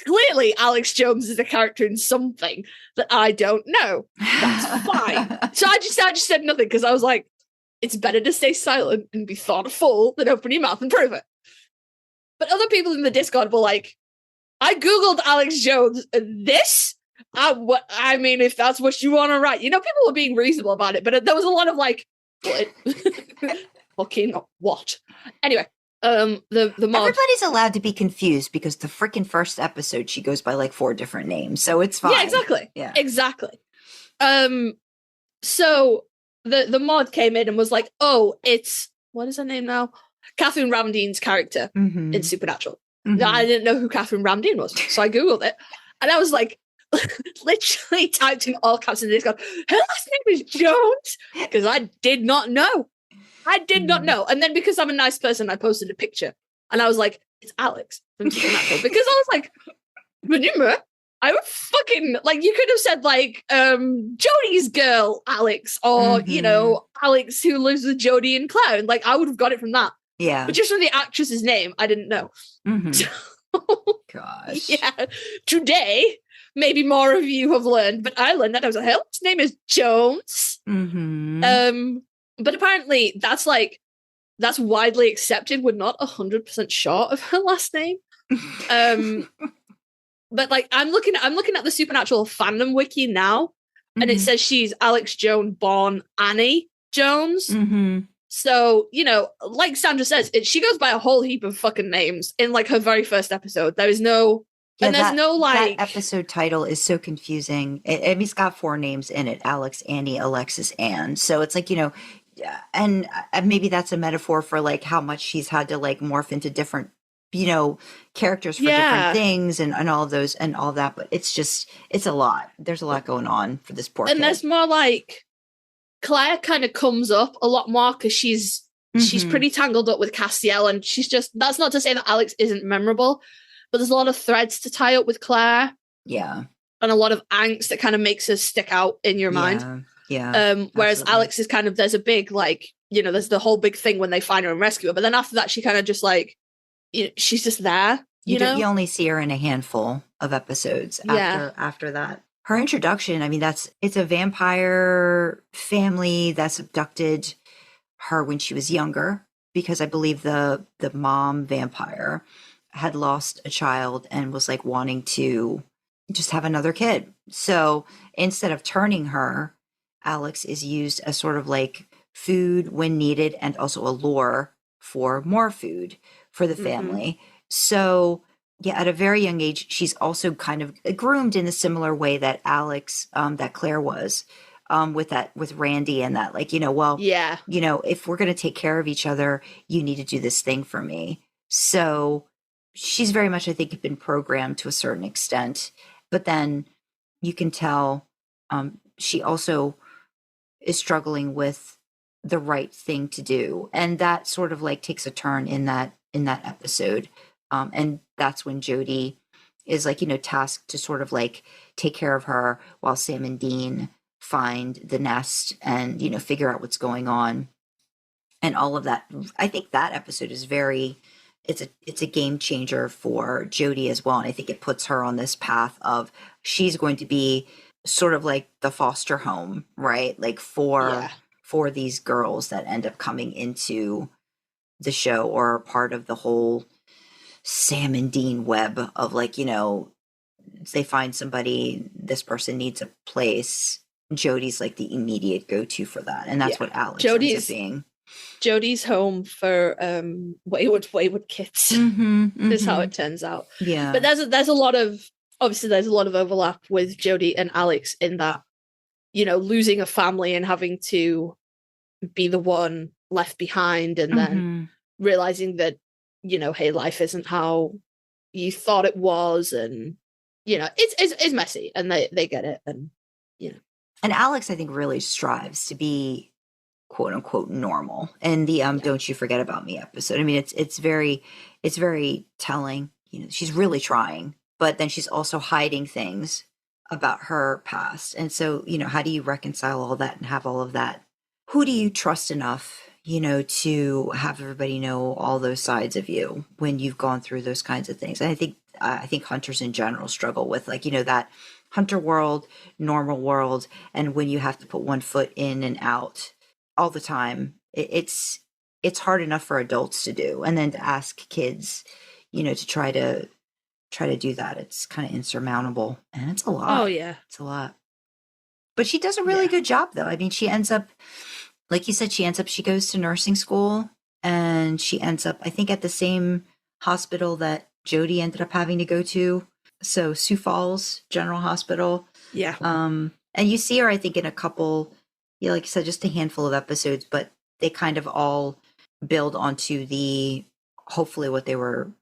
clearly Alex Jones is a character in something that I don't know. That's fine. So I just said nothing because I was like, it's better to stay silent and be thought a fool than open your mouth and prove it. But other people in the Discord were like, I Googled Alex Jones and this? I mean, if that's what you want to write. You know, people were being reasonable about it, but there was a lot of like, what? Fucking what? Anyway, the mod. Everybody's allowed to be confused because the freaking first episode she goes by like 4 different names, so it's fine. Yeah, exactly. Yeah, exactly. So the mod came in and was like, oh, it's what is her name now? Catherine Ramdean's character in Supernatural. Now, I didn't know who Catherine Ramdean was, so I googled it, and I was like, literally typed in all caps in this. Her last name is Jones because I did not know. I did not know. And then because I'm a nice person, I posted a picture and I was like, it's Alex from Supernatural. Because I was like, remember, I would fucking, like, you could have said, like, Jody's girl, Alex, or, you know, Alex who lives with Jody and Clown. Like, I would have got it from that. Yeah. But just from the actress's name, I didn't know. So, gosh. Yeah. Today, maybe more of you have learned, but I learned that. I was like, his name is Jones. But apparently that's widely accepted. We're not 100% sure of her last name. But like I'm looking at the Supernatural fandom wiki now, and it says she's Alex Jones born Annie Jones. So, you know, like Sandra says, she goes by a whole heap of fucking names in like her very first episode. There is no Yeah, and there's no like that episode title is so confusing. I mean, it's got 4 names in it: Alex, Annie, Alexis, Anne. So it's like, you know, and maybe that's a metaphor for like how much she's had to like morph into different, you know, characters for different things and all of those and all that. But it's a lot. There's a lot going on for this poor kid. And there's more like Claire kind of comes up a lot more because she's pretty tangled up with Castiel, and she's just, that's not to say that Alex isn't memorable, but there's a lot of threads to tie up with Claire. Yeah. And a lot of angst that kind of makes her stick out in your mind. Yeah. Whereas Alex is kind of, there's a big, like, you know, there's the whole big thing when they find her and rescue her. But then after that, she kind of just like, you know, she's just there. You know? You only see her in a handful of episodes after that. Her introduction, I mean, it's a vampire family that's abducted her when she was younger, because I believe the mom vampire had lost a child and was like wanting to just have another kid. So instead of turning her, Alex is used as sort of like food when needed, and also a lure for more food for the family. So yeah, at a very young age, she's also kind of groomed in a similar way that Alex, that Claire was, with Randy, and that, like, you know, well, yeah, you know, if we're going to take care of each other, you need to do this thing for me. So she's very much, I think, been programmed to a certain extent, but then you can tell she also is struggling with the right thing to do, and that sort of like takes a turn in that episode. And that's when Jody is like, you know, tasked to sort of like take care of her while Sam and Dean find the nest and, you know, figure out what's going on and all of that. I think that episode is it's a game changer for Jody as well. And I think it puts her on this path of she's going to be sort of like the foster home, right? Like for these girls that end up coming into the show, or are part of the whole Sam and Dean web of like, you know, they find somebody, this person needs a place. Jody's like the immediate go-to for that. And that's what Alex ends up being. Jody's home for wayward kids is how it turns out. Yeah. But there's a lot of overlap with Jody and Alex in that, you know, losing a family and having to be the one left behind, and then realizing that, you know, hey, life isn't how you thought it was, and, you know, it's messy, and they get it, and, you know. And Alex, I think, really strives to be quote unquote normal. And the Don't You Forget About Me episode. I mean, it's very telling. You know, she's really trying, but then she's also hiding things about her past. And so, you know, how do you reconcile all that and have all of that? Who do you trust enough, you know, to have everybody know all those sides of you when you've gone through those kinds of things? And I think hunters in general struggle with, like, you know, that hunter world, normal world, and when you have to put one foot in and out all the time. It's hard enough for adults to do, and then to ask kids, you know, to try to do that, it's kind of insurmountable, and it's a lot. Oh yeah, it's a lot. But she does a really good job, though. I mean, she ends up, like you said, she goes to nursing school, and she ends up, I think, at the same hospital that Jody ended up having to go to. So Sioux Falls General Hospital. Yeah. And you see her, I think, in a couple, yeah, like you said, just a handful of episodes, but they kind of all build onto hopefully what they were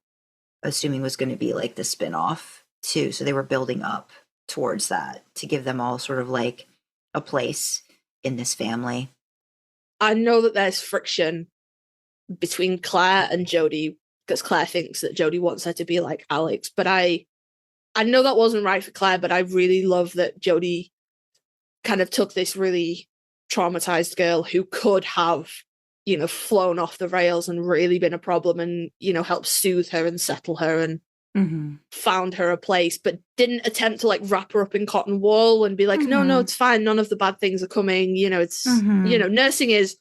assuming was going to be like the spinoff too. So they were building up towards that to give them all sort of like a place in this family. I know that there's friction between Claire and Jody because Claire thinks that Jody wants her to be like Alex, but I know that wasn't right for Claire, but I really love that Jody kind of took this really traumatized girl who could have, you know, flown off the rails and really been a problem and, you know, helped soothe her and settle her and found her a place, but didn't attempt to like wrap her up in cotton wool and be like, no, it's fine. None of the bad things are coming. You know, it's, you know, nursing is,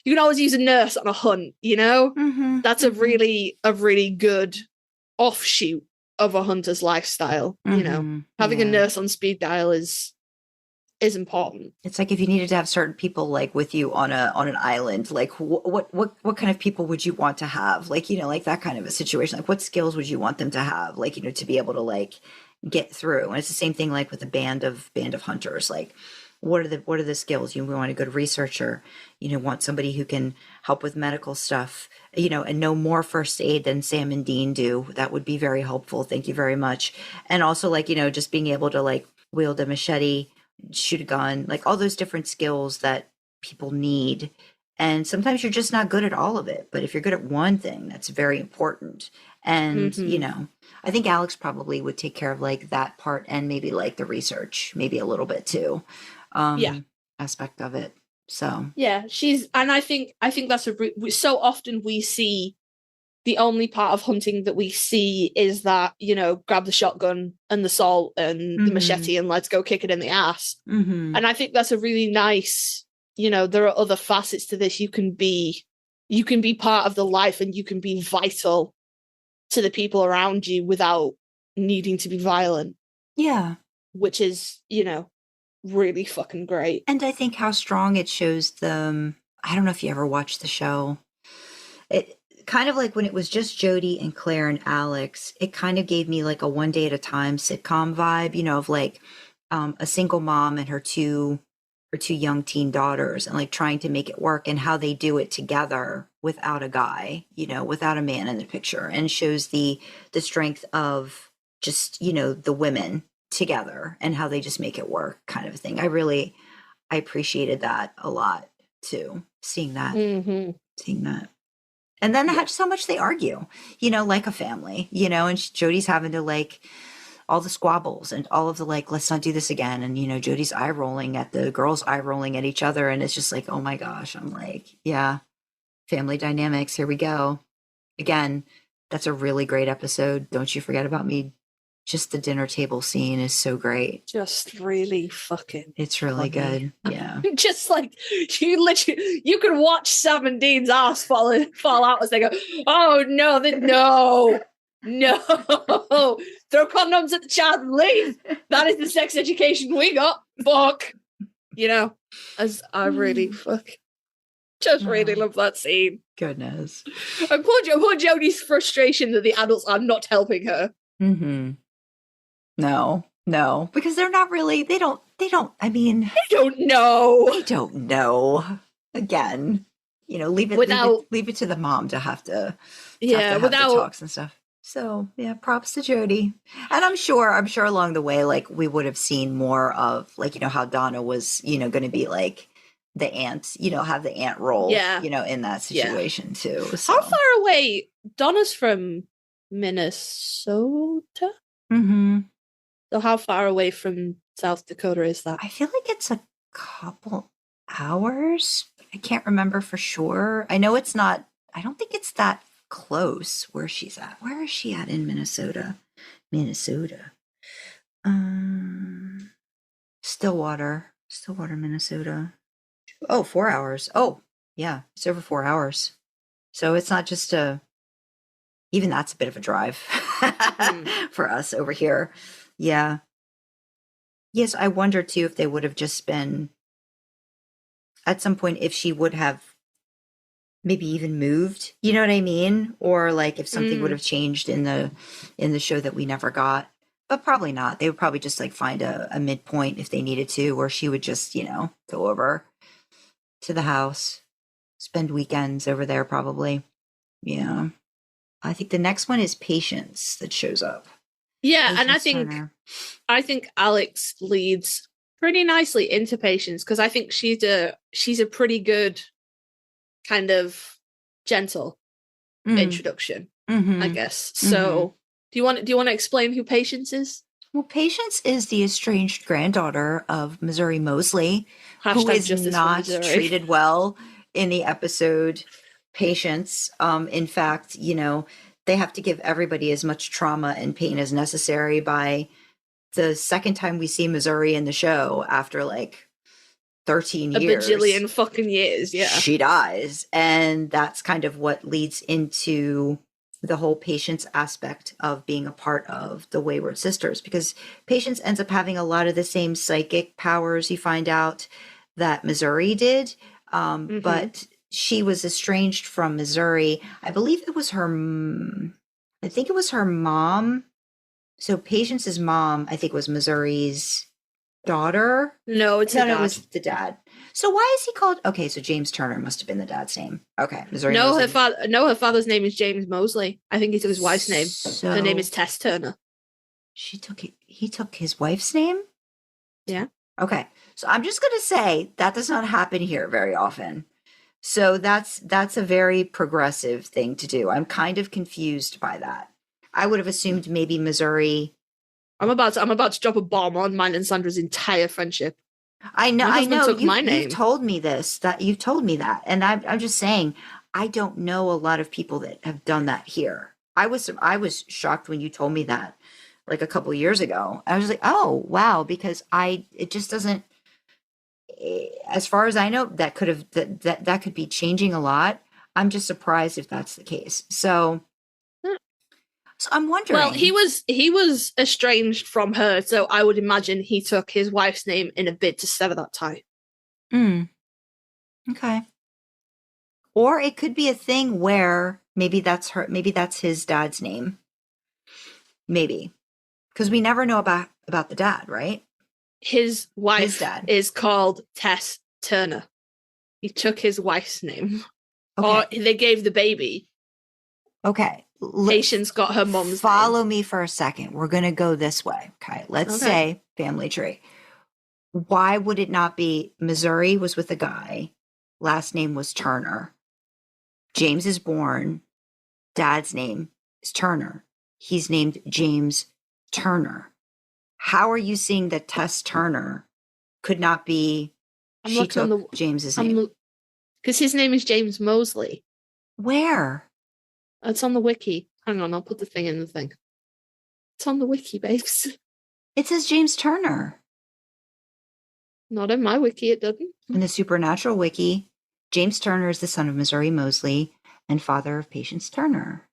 you can always use a nurse on a hunt, you know, that's a really good offshoot of a hunter's lifestyle. You know, having a nurse on speed dial is important. It's like if you needed to have certain people like with you on an island, like what kind of people would you want to have? Like, you know, like that kind of a situation. Like what skills would you want them to have? Like, you know, to be able to like get through. And it's the same thing like with a band of hunters. Like what are the skills? You want a good researcher, you know, want somebody who can help with medical stuff, you know, and know more first aid than Sam and Dean do. That would be very helpful. Thank you very much. And also like, you know, just being able to like wield a machete, shoot a gun, like all those different skills that people need. And sometimes you're just not good at all of it. But if you're good at one thing, that's very important. And, you know, I think Alex probably would take care of like that part and maybe like the research, maybe a little bit too. Aspect of it. So yeah, and I think that's so often we see the only part of hunting that we see is that, you know, grab the shotgun and the salt and the machete and let's go kick it in the ass. And I think that's a really nice, you know, there are other facets to this. You can be part of the life and you can be vital to the people around you without needing to be violent. Yeah. Which is, you know, really fucking great. And I think how strong it shows them. I don't know if you ever watched the show. It kind of like when it was just Jody and Claire and Alex, it kind of gave me like a One Day at a Time sitcom vibe, you know, of like a single mom and her two young teen daughters and like trying to make it work and how they do it together without a guy, you know, without a man in the picture, and shows the strength of just, you know, the women together and how they just make it work kind of a thing. I appreciated that a lot too, seeing that. And then just how much they argue, you know, like a family, you know, and Jody's having to like all the squabbles and all of the like, let's not do this again. And, you know, Jody's eye rolling at the girls eye rolling at each other. And it's just like, oh my gosh, I'm like, yeah, family dynamics. Here we go. Again, that's a really great episode. Don't You Forget About Me. Just the dinner table scene is so great. Just really fucking it's really good. Yeah. Just like you can watch Sam and Dean's ass fall out as they go, oh no, no. Throw condoms at the child and leave. That is the sex education we got. Fuck. You know, as I really really love that scene. Goodness. And poor Jody's frustration that the adults are not helping her. No, because they're not really, they don't know. Again, you know, leave it to the mom to have to have the talks and stuff. So yeah, props to Jody. And I'm sure along the way, like we would have seen more of like, you know, how Donna was, you know, going to be like the aunt, have the aunt role, Yeah. in that situation too. So. How far away? Donna's from Minnesota. Mm-hmm. So how far away from South Dakota is that? I feel like it's a couple hours. I can't remember for sure. I know it's not. I don't think it's that close where she's at. Where is she at in Minnesota? Stillwater, Minnesota. Oh, 4 hours. Oh, yeah, it's over 4 hours. So it's not just even that's a bit of a drive for us over here. Yeah. Yes, I wonder too if they would have just been at some point, if she would have maybe even moved, you know what I mean? Or like if something would have changed in the show that we never got. But probably not. They would probably just like find a midpoint if they needed to, where she would just, go over to the house, spend weekends over there probably. Yeah. I think the next one is Patience that shows up. Yeah, Patience and I I think Alex leads pretty nicely into Patience, because I think she's a pretty good kind of gentle introduction, I guess. So do you want to explain who Patience is? Well, Patience is the estranged granddaughter of Missouri Mosley, who is not treated well in the episode Patience. In fact, they have to give everybody as much trauma and pain as necessary by the second time we see Missouri in the show after like 13 years. A bajillion fucking years, yeah. She dies. And that's kind of what leads into the whole Patience aspect of being a part of the Wayward Sisters, because Patience ends up having a lot of the same psychic powers you find out that Missouri did. But she was estranged from Missouri. I believe it was I think it was her mom. So Patience's mom, I think, was Missouri's daughter. No, it was the dad. So why is he called? Okay, so James Turner must have been the dad's name. Okay, Missouri. No, her father's name is James Mosley. I think he took his wife's name. So her name is Tess Turner. He took his wife's name? Yeah. Okay. So I'm just going to say that does not happen here very often. So that's a very progressive thing to do. I'm kind of confused by that. I would have assumed maybe Missouri. I'm about to drop a bomb on mine and Sandra's entire friendship. I know. Took my name. You've told me this. You've told me that, and I'm just saying I don't know a lot of people that have done that here. I was shocked when you told me that, like a couple years ago. I was like, oh wow, because it just doesn't. As far as I know, that could be changing a lot. I'm just surprised if that's the case. So I'm wondering. Well, he was estranged from her, so I would imagine he took his wife's name in a bid to sever that tie. Okay. Or it could be a thing where maybe that's his dad's name. Maybe. Because we never know about the dad, right? His wife is called Tess Turner. He took his wife's name. Okay. Or they gave the baby. Okay. Patience got her mom's Follow me for a second. We're going to go this way. Okay. Let's say family tree. Why would it not be Missouri was with a guy, last name was Turner. James is born. Dad's name is Turner. He's named James Turner. How are you seeing that Tess Turner could not be she took James's name? Because his name is James Mosley. Where? It's on the wiki. Hang on, I'll put the thing in the thing. It's on the wiki, babes. It says James Turner. Not in my wiki, it doesn't. In the Supernatural wiki, James Turner is the son of Missouri Mosley and father of Patience Turner.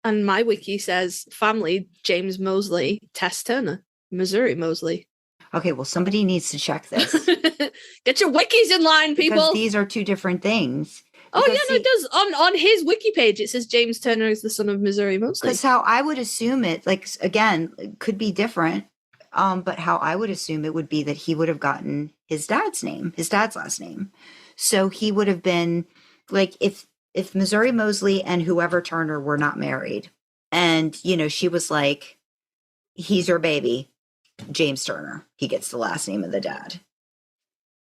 And my wiki says family, James Mosley, Tess Turner, Missouri Mosley. Okay, well, somebody needs to check this. Get your wikis in line, people. Because these are two different things. Oh, yeah, no, it does. On his wiki page, it says James Turner is the son of Missouri Mosley. Because how I would assume it, like, again, it could be different. But how I would assume it would be that he would have gotten his dad's last name. So he would have been, like, if Missouri Mosley and whoever Turner were not married, and, she was like, he's your baby, James Turner. He gets the last name of the dad.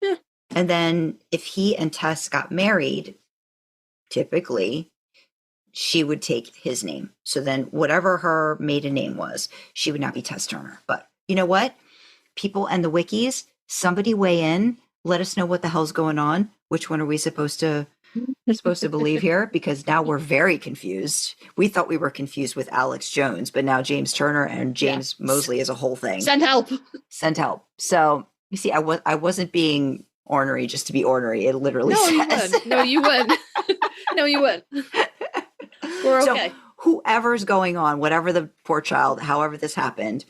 Yeah. And then if he and Tess got married, typically she would take his name. So then whatever her maiden name was, she would not be Tess Turner. But you know what? People and the wikis, somebody weigh in. Let us know what the hell's going on. Which one are we supposed to believe here? Because now we're very confused. We thought we were confused with Alex Jones, but now James Turner and James Mosley is a whole thing. Send help. Send help. So you see, I wasn't being ornery just to be ornery. It literally says. No, you wouldn't. No, you wouldn't. We're okay. So whoever's going on, whatever the poor child, however this happened,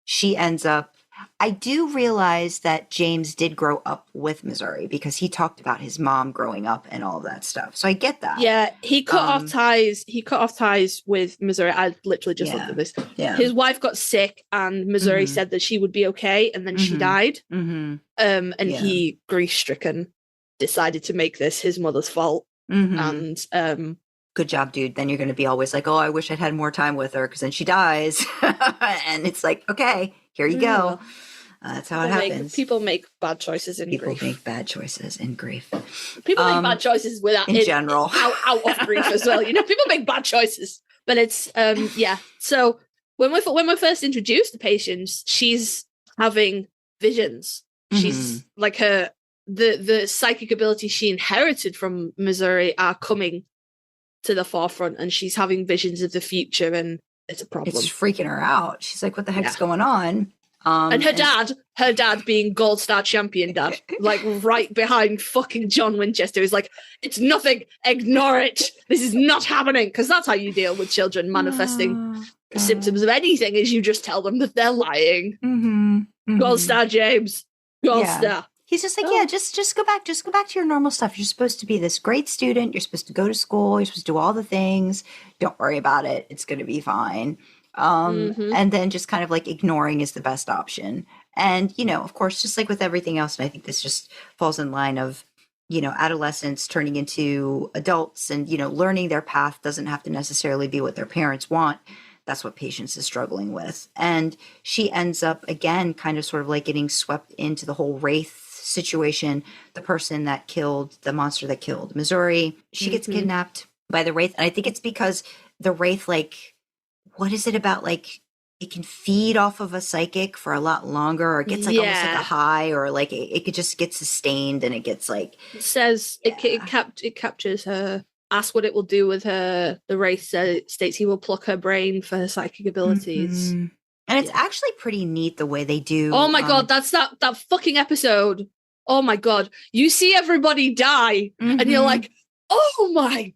she ends up. I do realize that James did grow up with Missouri because he talked about his mom growing up and all of that stuff. So I get that. Yeah, he cut off ties. He cut off ties with Missouri. I literally just looked at this. Yeah. His wife got sick, and Missouri said that she would be okay, and then she died. And he, grief-stricken, decided to make this his mother's fault. And good job, dude. Then you're going to be always like, oh, I wish I'd had more time with her because then she dies. And it's like, okay, here you go. That's how it happens. People make bad choices in grief. People make bad choices in grief. People make bad choices without in general. Out of grief as well. You know, people make bad choices. But it's yeah. So when we're first introduced to patients, she's having visions. She's like the psychic abilities she inherited from Missouri are coming to the forefront, and she's having visions of the future, and it's a problem. It's freaking her out. She's like, what the heck's going on? And her dad being gold star champion dad, like right behind fucking John Winchester, is like, it's nothing, ignore it. This is not happening. Because that's how you deal with children manifesting symptoms of anything, is you just tell them that they're lying. Gold star James. Gold star. He's just like, yeah, just go back to your normal stuff. You're supposed to be this great student. You're supposed to go to school. You're supposed to do all the things. Don't worry about it. It's going to be fine. And then just kind of like ignoring is the best option. And, you know, of course, just like with everything else, and I think this just falls in line of, you know, adolescents turning into adults and, you know, learning their path doesn't have to necessarily be what their parents want. That's what Patience is struggling with. And she ends up, again, kind of sort of like getting swept into the whole Wraith situation. The person that killed, the monster that killed Missouri, she gets kidnapped by the Wraith. And I think it's because the Wraith, like, what is it about, like, it can feed off of a psychic for a lot longer, or it gets like almost like a high, or like it could just get sustained and it gets like... It says it captures her. Ask what it will do with her. The Wraith states he will pluck her brain for her psychic abilities. And it's actually pretty neat the way they do. Oh my god, that's that fucking episode. Oh my god. You see everybody die and you're like, oh my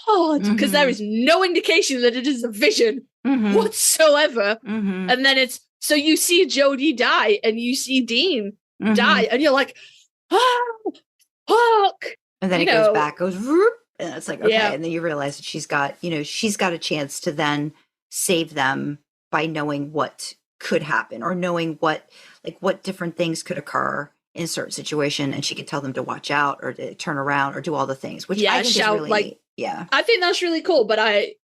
god, because there is no indication that it is a vision whatsoever. And then it's, so you see Jody die and you see Dean die and you're like, oh, fuck. And then it goes back, goes whoop, and it's like, okay. And then you realize that she's got a chance to then save them by knowing what could happen, or knowing what different things could occur in a certain situation, and she could tell them to watch out or to turn around or do all the things, which I think is really neat. I think that's really cool, but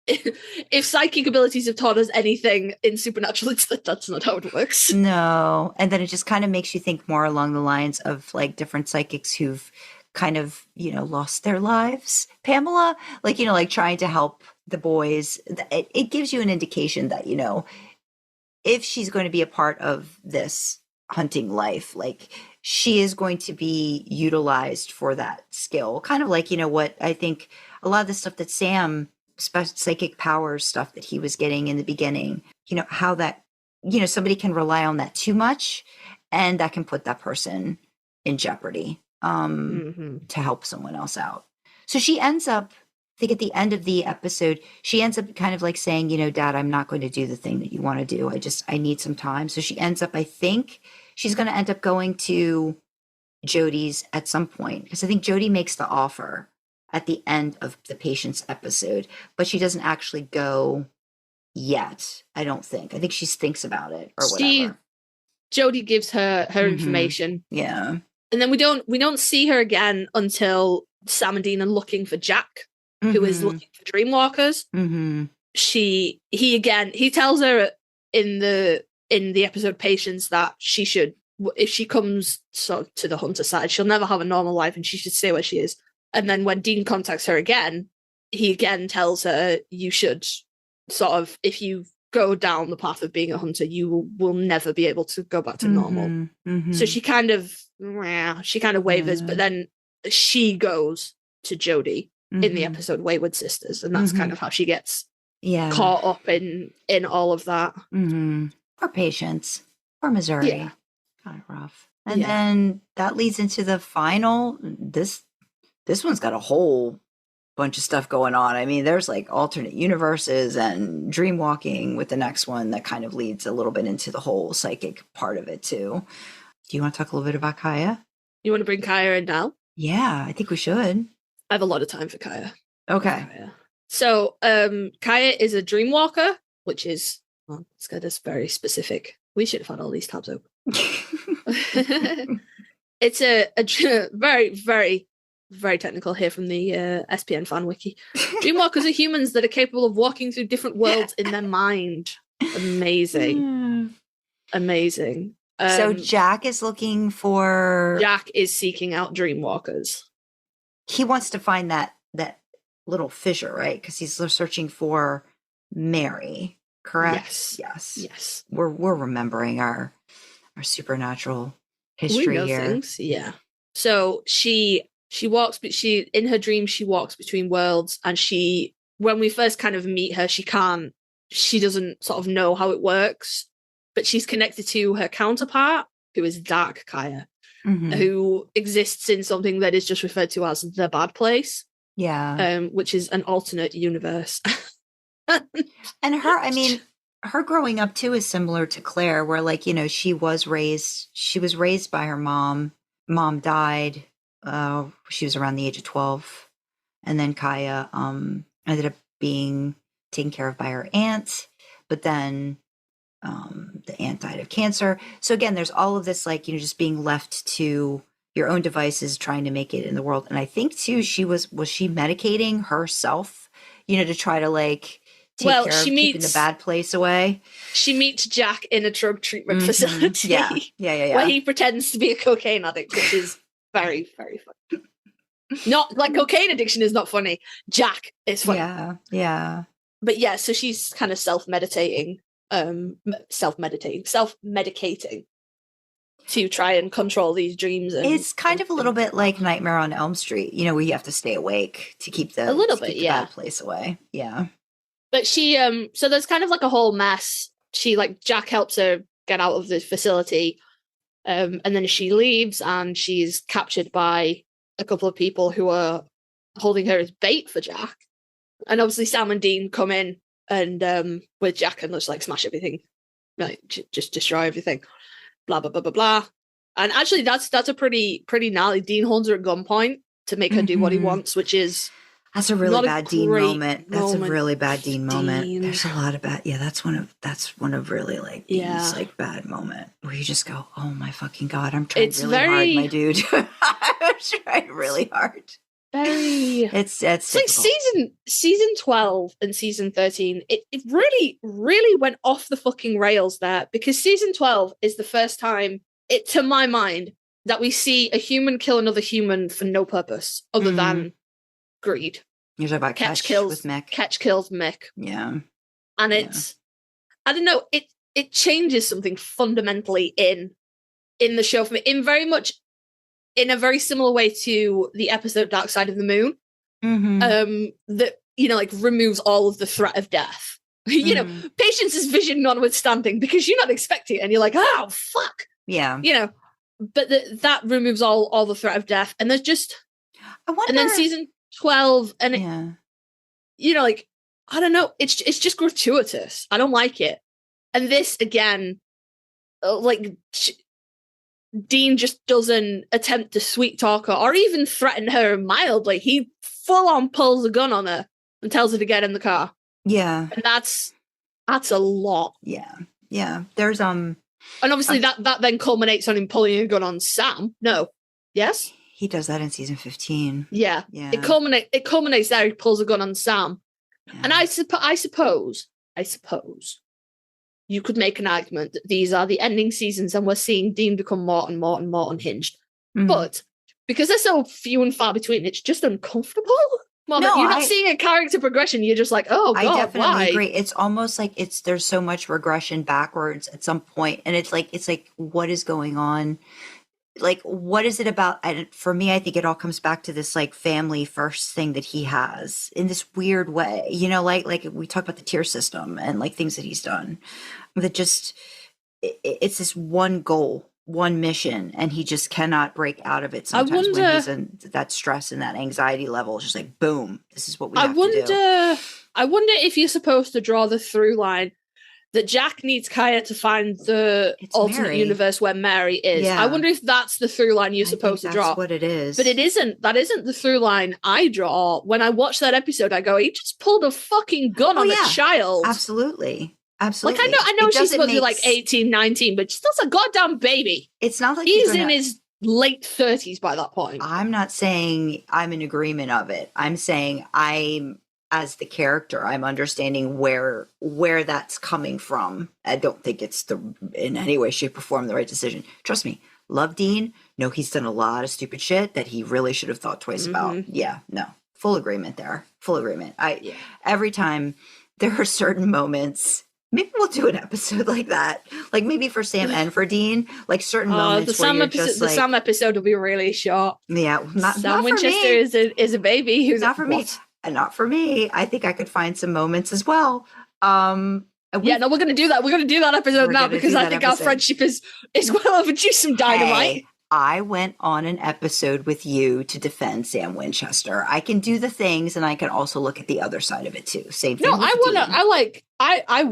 if psychic abilities have taught us anything in Supernatural, it's that's not how it works. No. And then it just kind of makes you think more along the lines of like different psychics who've kind of, lost their lives. Pamela, like trying to help the boys. It gives you an indication that, if she's going to be a part of this hunting life, like she is going to be utilized for that skill. Kind of like, what I think a lot of the stuff that Sam, psychic powers stuff that he was getting in the beginning, how that, somebody can rely on that too much, and that can put that person in jeopardy to help someone else out. So she ends up, I think at the end of the episode, she ends up kind of like saying, Dad, I'm not going to do the thing that you want to do. I need some time. So she ends up, I think she's going to end up going to Jody's at some point, because I think Jody makes the offer at the end of the Patience episode, but she doesn't actually go yet. I don't think. I think she thinks about it or whatever. Jody gives her information. Yeah. And then we don't see her again until Sam and Dean are looking for Jack, who is looking for Dreamwalkers. He tells her in the episode Patience that she should if she comes sort of to the hunter side, she'll never have a normal life and she should stay where she is. And then when Dean contacts her again, he again tells her, you should sort of, if you go down the path of being a hunter, you will never be able to go back to normal. So she kind of wavers, but then she goes to Jody in the episode Wayward Sisters, and that's kind of how she gets caught up in all of that. Or Patience, or Missouri. Yeah. Kind of rough. And then that leads into the final. This one's got a whole bunch of stuff going on. I mean, there's like alternate universes and dream walking with the next one that kind of leads a little bit into the whole psychic part of it too. Do you want to talk a little bit about Kaia? You want to bring Kaia in now? Yeah, I think we should. I have a lot of time for Kaia. Okay. So Kaia is a dream walker, which is, well, it's got this very specific. We should have had all these tabs open. It's a very, very, very technical here from the SPN fan wiki. Dreamwalkers are humans that are capable of walking through different worlds in their mind. Amazing. So Jack is looking for... Jack is seeking out dreamwalkers. He wants to find that little fissure, right? Because he's searching for Mary, correct? Yes. We're remembering our supernatural history we know here. Things. Yeah. So she walks, but in her dream she walks between worlds, and when we first kind of meet her, she doesn't sort of know how it works, but she's connected to her counterpart, who is Dark Kaia, who exists in something that is just referred to as the bad place. Yeah. Which is an alternate universe. And her growing up too is similar to Claire, where like, you know, she was raised by her mom. Mom died. She was around the age of 12. And then Kaia ended up being taken care of by her aunt, but then the aunt died of cancer. So again, there's all of this, like, you know, just being left to your own devices, trying to make it in the world. And I think too, was she medicating herself, you know, to try to like take care of keeping the bad place away. She meets Jack in a drug treatment facility. Yeah. Where he pretends to be a cocaine addict, which is very, very funny. Not like cocaine addiction is not funny. Jack is funny. Yeah. But yeah, so she's kind of self-medicating to try and control these dreams. And it's kind of a little bit like Nightmare on Elm Street, you know, where you have to stay awake to keep the bad place away. Yeah. But she, so there's kind of like a whole mess. Jack helps her get out of the facility. And then she leaves and she's captured by a couple of people who are holding her as bait for Jack. And obviously Sam and Dean come in and with Jack and just like smash everything, like just destroy everything. Blah, blah, blah, blah, blah. And actually that's a pretty gnarly. Dean holds her at gunpoint to make her do what he wants, which is... That's a really bad Dean moment. That's a really bad Dean moment. There's a lot of bad. Yeah, that's one of really like Dean's like bad moment where you just go, oh my fucking God, I'm trying hard, my dude. I'm trying really hard. It's like season 12 and season 13. It really, really went off the fucking rails there, because season 12 is the first time, to my mind, that we see a human kill another human for no purpose other than greed. You're talking about Ketch kills Mick. Ketch kills Mick. Yeah. And it's, I don't know, it changes something fundamentally in the show for me, in a very similar way to the episode Dark Side of the Moon. That, you know, like removes all of the threat of death. You know, Patience's vision notwithstanding, because you're not expecting it and you're like, oh, fuck. Yeah. You know, but that removes all the threat of death. And there's just, and then season 12 and you know, like, I don't know, it's just gratuitous. I don't like it. And this again, like Dean just doesn't attempt to sweet talk her or even threaten her mildly. He full on pulls a gun on her and tells her to get in the car. Yeah. And that's a lot. Yeah. There's and obviously that then culminates on him pulling a gun on Sam. No. Yes? He does that in season 15. Yeah. It culminates there. He pulls a gun on Sam. Yeah. And I suppose you could make an argument that these are the ending seasons and we're seeing Dean become more and more and more unhinged. Mhm. But because they're so few and far between, it's just uncomfortable. Well, No, you're not seeing a character progression. You're just like, oh, God, I definitely why? agree. It's almost like there's so much regression backwards at some point, and it's like what is going on? Like, what is it about? And for me, I think it all comes back to this like family first thing that he has in this weird way, you know, like we talk about the tier system and like things that he's done that just it's this one goal, one mission, and he just cannot break out of it. Sometimes when he's in that stress and that anxiety level, it's just like boom, this is what we have to do. I wonder if you're supposed to draw the through line that Jack needs Kaia to find the alternate universe where Mary is. Yeah. I wonder if that's the through line you're supposed to draw. That's what it is. But it isn't. That isn't the through line I draw. When I watch that episode, I go, he just pulled a fucking gun on a child. Absolutely. Absolutely. Like, I know she's supposed to be like 18, 19, but she's a goddamn baby. It's not like he's in his late 30s by that point. I'm not saying I'm in agreement of it. I'm saying as the character, I'm understanding where that's coming from. I don't think it's in any way, shape, or form the right decision. Trust me, love Dean. No, he's done a lot of stupid shit that he really should have thought twice about. Yeah, no, full agreement there. Full agreement. Every time there are certain moments. Maybe we'll do an episode like that. Like maybe for Sam and for Dean, like certain moments where you're just like... The Sam episode will be really short. Yeah, Sam Winchester is a baby who's not for me. And not for me. I think I could find some moments as well. We're going to do that. We're going to do that episode now because I think our friendship is well overdue some dynamite. Hey, I went on an episode with you to defend Sam Winchester. I can do the things, and I can also look at the other side of it too. Same thing. No, I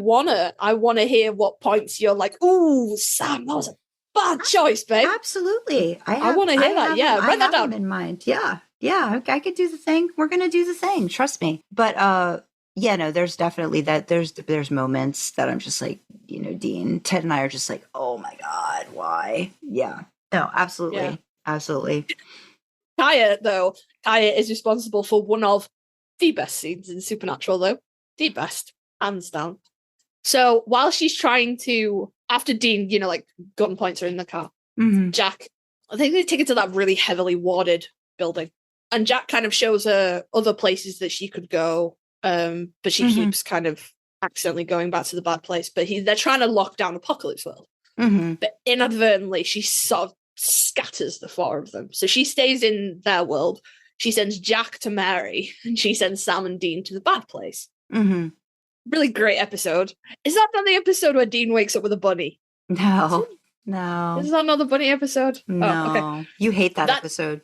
wanna hear what points you're like, ooh, Sam, that was a bad choice, babe. Absolutely. I want to hear that. Yeah, write that down in mind. Yeah. I could do the thing. We're gonna do the thing. Trust me. But no, there's definitely that. There's moments that I'm just like, you know, Dean, Ted, and I are just like, oh my God, why? Yeah. No, absolutely. Yeah. Absolutely. Kaia is responsible for one of the best scenes in Supernatural, though. The best, hands down. So while she's trying to, after Dean, you know, like gun points her in the car, Jack, I think they take her to that really heavily warded building. And Jack kind of shows her other places that she could go, but she keeps kind of accidentally going back to the bad place. But they're trying to lock down Apocalypse World. But inadvertently, she sort of scatters the four of them. So she stays in their world. She sends Jack to Mary, and she sends Sam and Dean to the bad place. Really great episode. Is that not the episode where Dean wakes up with a bunny? No. Is that not the bunny episode? No. Oh, okay. You hate that episode.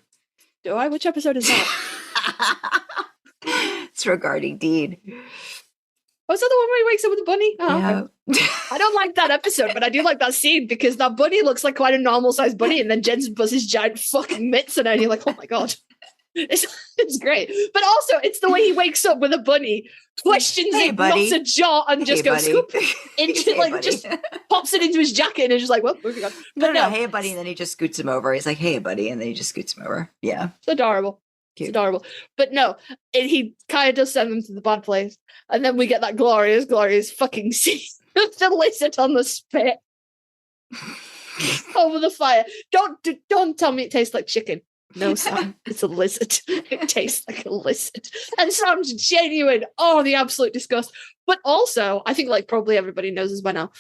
Do I? Which episode is that? It's regarding Dean. Was that the one where he wakes up with a bunny? Oh, yeah. Okay. I don't like that episode, but I do like that scene because that bunny looks like quite a normal sized bunny, and then Jensen puts his giant fucking mitts on it, and you're like, oh my God. It's great. But also, it's the way he wakes up with a bunny, questions it, knocks a jaw, and just goes scoop into just pops it into his jacket, and is just like, well, moving on. But no, hey, buddy, and then he just scoots him over. He's like, hey, buddy, and then he just scoots him over. Yeah. It's adorable. Cute. It's adorable. But no, Kaia does send them to the bad place, and then we get that glorious fucking scene of the lizard on the spit over the fire. Don't tell me it tastes like chicken. No, Sam, it's a lizard. It tastes like a lizard. And Sam's genuine, the absolute disgust. But also, I think like probably everybody knows this by now,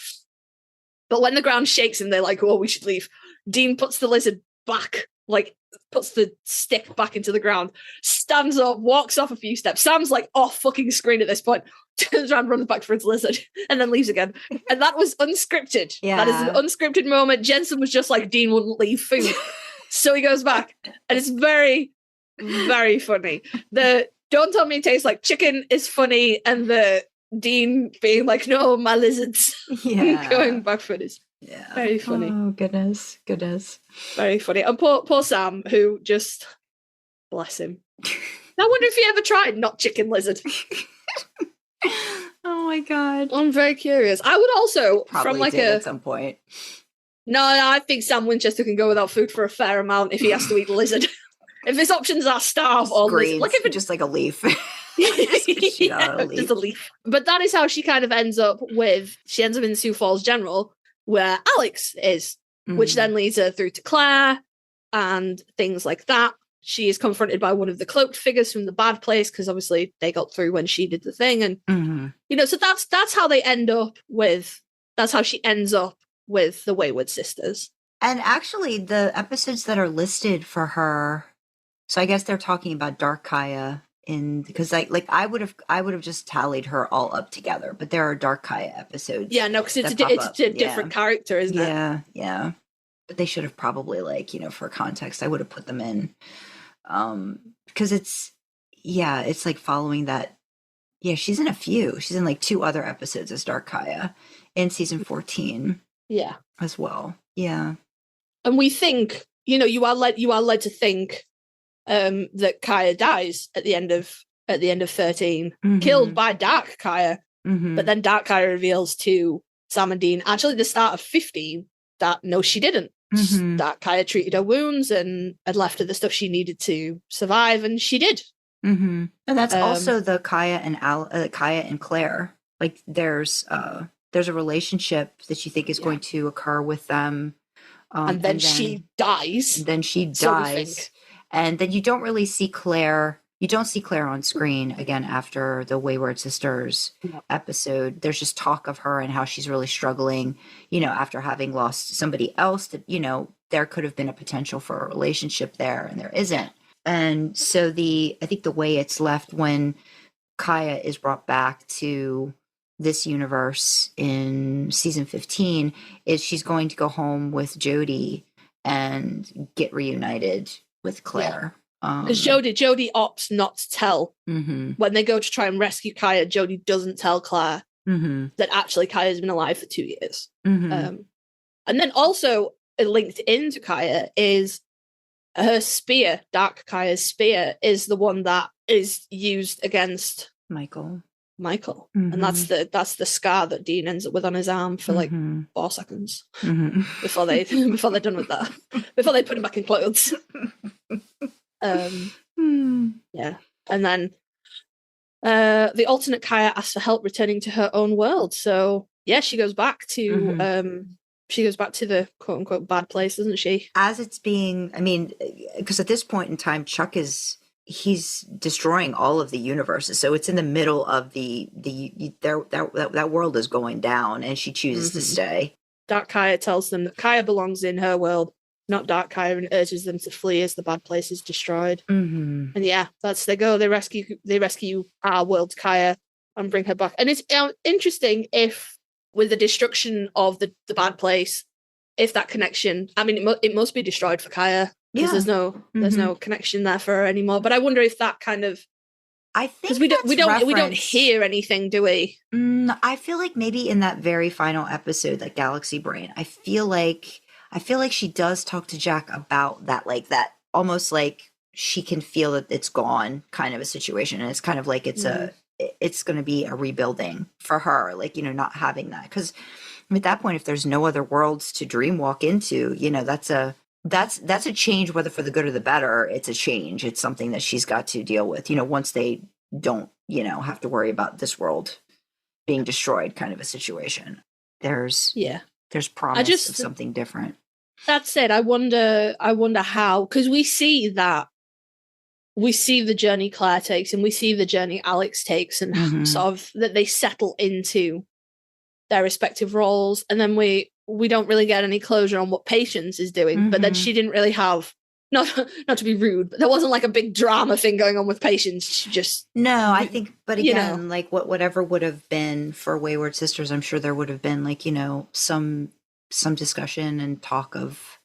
but when the ground shakes and they're like, we should leave, Dean puts the lizard back, like puts the stick back into the ground, stands up, walks off a few steps. Sam's like off fucking screen at this point, turns around, runs back for his lizard, and then leaves again. And that was unscripted. Yeah. That is an unscripted moment. Jensen was just like, Dean wouldn't leave food. So he goes back, and it's very, very funny. The don't tell me it tastes like chicken is funny, and the Dean being like, no, my lizards. Yeah. Going back for this. Yeah. Very funny. Oh, goodness. Very funny. And poor Sam, who just, bless him. I wonder if he ever tried not chicken lizard. Oh my God. I'm very curious. I would also, probably from like at some point. No, I think Sam Winchester can go without food for a fair amount if he has to eat lizard. If his options are starve or greens, lizard. Like if just like a leaf. Just a leaf. But that is how she kind of ends up in Sioux Falls General, where Alex is, which then leads her through to Claire and things like that. She is confronted by one of the cloaked figures from the bad place, because obviously they got through when she did the thing. And, so that's how they end up with, that's how she ends up with the Wayward Sisters. And actually, the episodes that are listed for her, so I guess they're talking about Dark Kaia, because I would have just tallied her all up together, but there are Dark Kaia episodes. Yeah, no, because it's a different character, isn't it? Yeah. But they should have probably, for context, I would have put them in, because it's like following that. Yeah, she's in a few. She's in like 2 other episodes as Dark Kaia in season 14. Yeah, as well. Yeah, and we think, you are led to think that Kaia dies at the end of 13, killed by Dark Kaia. But then Dark Kaia reveals to Sam and Dean, actually, at the start of 15, that no, she didn't. Dark Kaia treated her wounds and had left her the stuff she needed to survive, and she did. And that's also the Kaia and Claire. Like, there's a relationship that you think is going to occur with them. And then she dies. And then you don't really see Claire. You don't see Claire on screen again after the Wayward Sisters episode. There's just talk of her and how she's really struggling, after having lost somebody else that, there could have been a potential for a relationship there, and there isn't. And so I think the way it's left when Kaia is brought back to this universe in season 15 is she's going to go home with Jody and get reunited with Claire. Because Jody opts not to tell. When they go to try and rescue Kaia, Jody doesn't tell Claire that actually Kaia's been alive for 2 years. And then also linked into Kaia is her spear. Dark Kaia's spear is the one that is used against Michael. And that's the scar that Dean ends up with on his arm for 4 seconds before they're done with that, before they put him back in clothes. Yeah, and then the alternate Kaia asks for help returning to her own world. So yeah, she goes back to the quote unquote bad place, doesn't she? As it's being, because at this point in time, Chuck he's destroying all of the universes, so it's in the middle of that world is going down, and she chooses to stay. Dark Kaia tells them that Kaia belongs in her world, not Dark Kaia, and urges them to flee as the bad place is destroyed. And yeah, they rescue our world Kaia and bring her back. And it's interesting if, with the destruction of the bad place, if that connection, it must be destroyed for Kaia. Because there's no connection there for her anymore. But I wonder if that kind of, I think, because we don't hear anything, do we? I feel like maybe in that very final episode, like Galaxy Brain, I feel like she does talk to Jack about that, like that, almost like she can feel that it's gone kind of a situation, and it's kind of like it's going to be a rebuilding for her, like, not having that, because at that point, if there's no other worlds to dream walk into, that's a change, whether for the good or the better. It's a change. It's something that she's got to deal with, once they don't, have to worry about this world being destroyed, kind of a situation. There's promise of something different. That's it. I wonder how, because we see the journey Claire takes, and we see the journey Alex takes, and sort of that they settle into their respective roles, and then we don't really get any closure on what Patience is doing. But then she didn't really have, not to be rude, but there wasn't like a big drama thing going on with Patience. She just I think, but again, like whatever would have been for Wayward Sisters, I'm sure there would have been like some discussion and talk of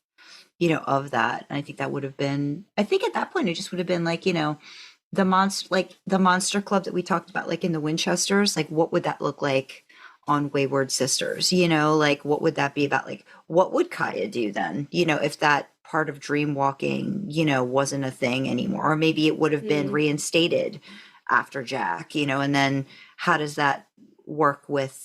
of that. And I think that would have been, I think at that point it just would have been like the monster club that we talked about, like in the Winchesters, like what would that look like on Wayward Sisters, like what would that be about? Like, what would Kaia do then, if that part of dream walking, wasn't a thing anymore, or maybe it would have been reinstated after Jack, and then how does that work with,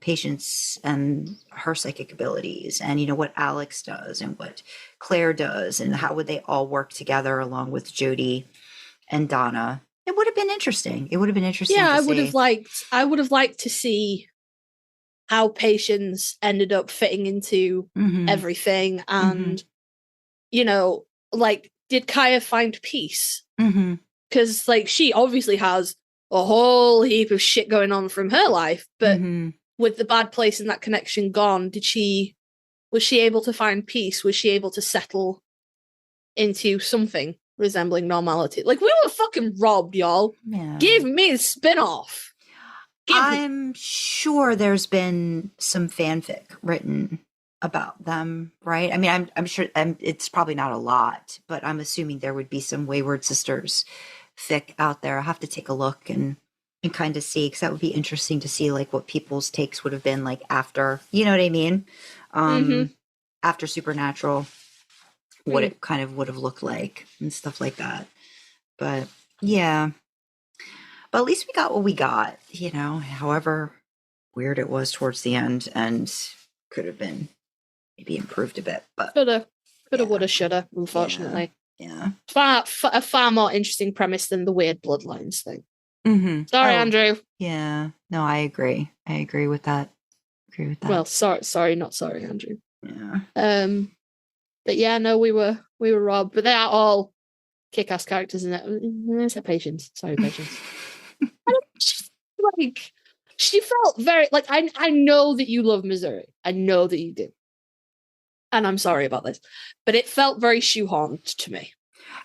Patience and her psychic abilities, and, what Alex does and what Claire does, and how would they all work together along with Jody and Donna? It would have been interesting. It would have been interesting. Yeah, to I see. would have liked to see how Patience ended up fitting into everything, and you know, like, did Kaia find peace? Because like, she obviously has a whole heap of shit going on from her life, but with the bad place and that connection gone, was she able to find peace? Was she able to settle into something resembling normality? Like, we were fucking robbed, y'all. Yeah. Give me a spinoff. I'm sure there's been some fanfic written about them, right? I mean, I'm sure it's probably not a lot, but I'm assuming there would be some Wayward Sisters fic out there. I'll have to take a look and kind of see, because that would be interesting to see like what people's takes would have been like after, you know what I mean? After Supernatural, what it kind of would have looked like and stuff like that. But yeah. But at least we got what we got, you know, however weird it was towards the end, and could have been maybe improved a bit. But coulda, woulda, shoulda, unfortunately. Yeah. A far more interesting premise than the weird bloodlines thing. Sorry, Andrew. Yeah. No, I agree. I agree with that. Well, sorry, not sorry, Andrew. Yeah. But yeah, no, we were robbed. But they are all kick-ass characters in it. It's a Patience. Sorry, Patience. Like, she felt very like, I know that you love Missouri. I know that you do. And I'm sorry about this, but it felt very shoehorned to me.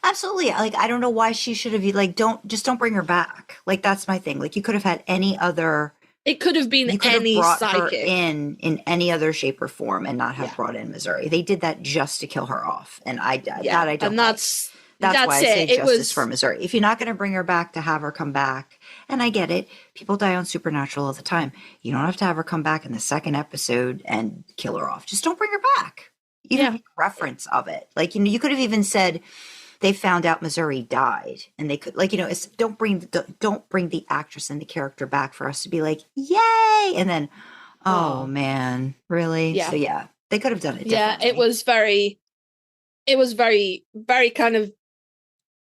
Absolutely. Like, I don't know why she should have, like, don't bring her back. Like, that's my thing. Like, you could have had any other. It could have been any brought psychic her in any other shape or form and not have brought in Missouri. They did that just to kill her off, and I don't. And that's why I say it. Justice for Missouri. If you're not going to bring her back to have her come back, and I get it, people die on Supernatural all the time. You don't have to have her come back in the second episode and kill her off. Just don't bring her back. Even a reference of it, like, you know, you could have even said they found out Missouri died, and they could, like, you know, it's, don't bring the actress and the character back for us to be like, yay, and then, oh man, really? Yeah. So yeah, they could have done it differently. Yeah, it was very, very kind of,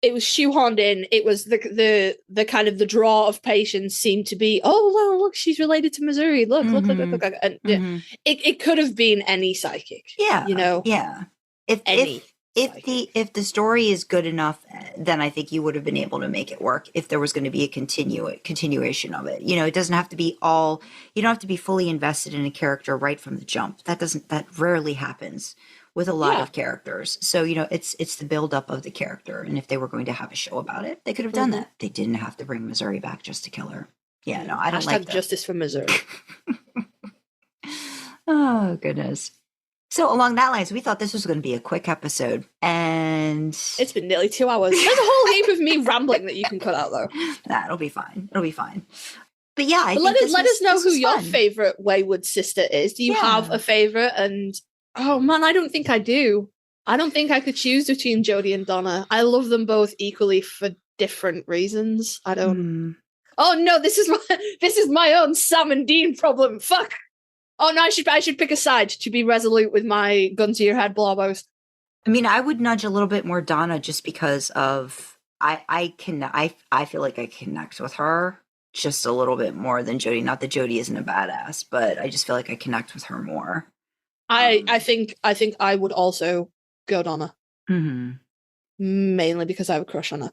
it was shoehorned in. It was the kind of the draw of Patience seemed to be, oh, well, look, she's related to Missouri. Look. And it could have been any psychic. Yeah. You know? Yeah. If the story is good enough, then I think you would have been able to make it work if there was going to be a continuation of it. You know, it doesn't have to be all, you don't have to be fully invested in a character right from the jump. That rarely happens with a lot of characters. So, you know, it's the buildup of the character. And if they were going to have a show about it, they could have done that. They didn't have to bring Missouri back just to kill her. Yeah, no, I don't like that. Justice for Missouri. Oh, goodness. So along that lines, we thought this was going to be a quick episode, and it's been nearly 2 hours. There's a whole heap of me rambling that you can cut out, though. Nah, it'll be fine. But yeah, let us know who your favorite Wayward sister is. Do you have a favorite? And oh man, I don't think I do. I don't think I could choose between Jody and Donna. I love them both equally for different reasons. I don't. Oh no, this is my own Sam and Dean problem. Fuck. Oh no, I should pick a side to be resolute with my gun to your head blorbos. I mean, I would nudge a little bit more Donna just because of I feel like I connect with her just a little bit more than Jody. Not that Jody isn't a badass, but I just feel like I connect with her more. I think I would also go Donna. Mainly because I have a crush on her.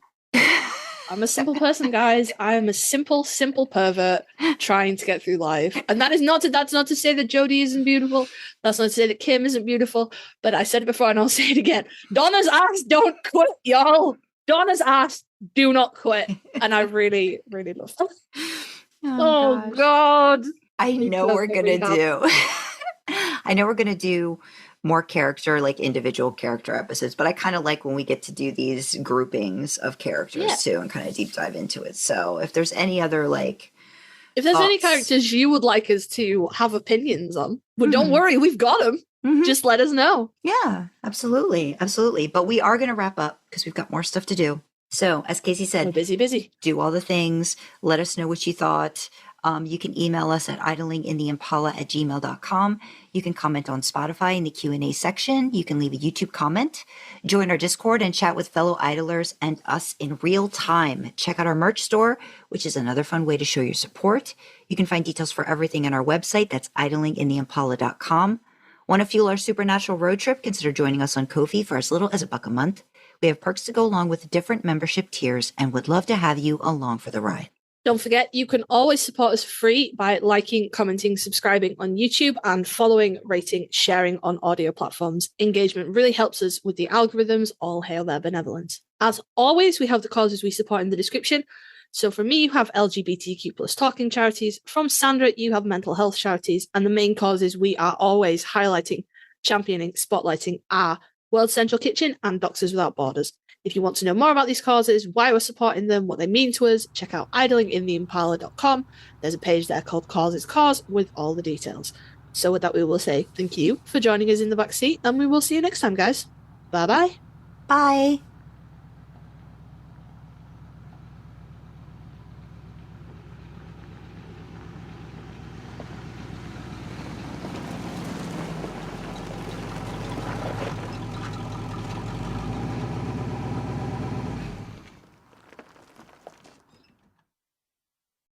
I'm a simple person, guys. I am a simple pervert trying to get through life. And that's not to say that Jody isn't beautiful. That's not to say that Kim isn't beautiful. But I said it before and I'll say it again. Donna's ass don't quit, y'all. Donna's ass do not quit. And I really, really love her. Oh God. I know we're gonna do more character, like individual character episodes, but I kind of like when we get to do these groupings of characters too and kind of deep dive into it. So if there's any other any characters you would like us to have opinions on, well, don't worry, we've got them. Just let us know. Yeah, absolutely. But we are going to wrap up because we've got more stuff to do. So as Kasey said, we're busy. Do all the things. Let us know what you thought. You can email us at idlingintheimpala@gmail.com. You can comment on Spotify in the Q&A section. You can leave a YouTube comment. Join our Discord and chat with fellow idlers and us in real time. Check out our merch store, which is another fun way to show your support. You can find details for everything on our website. That's idlingintheimpala.com. Want to fuel our supernatural road trip? Consider joining us on Ko-fi for as little as $1 a month. We have perks to go along with different membership tiers and would love to have you along for the ride. Don't forget, you can always support us free by liking, commenting, subscribing on YouTube, and following, rating, sharing on audio platforms. Engagement really helps us with the algorithms. All hail their benevolence. As always, we have the causes we support in the description. So for me, you have LGBTQ plus talking charities. From Sandra, you have mental health charities. And the main causes we are always highlighting, championing, spotlighting are World Central Kitchen and Doctors Without Borders. If you want to know more about these causes, why we're supporting them, what they mean to us, check out idlingintheimpala.com. There's a page there called Causes Cause with all the details. So with that, we will say thank you for joining us in the backseat, and we will see you next time, guys. Bye-bye. Bye.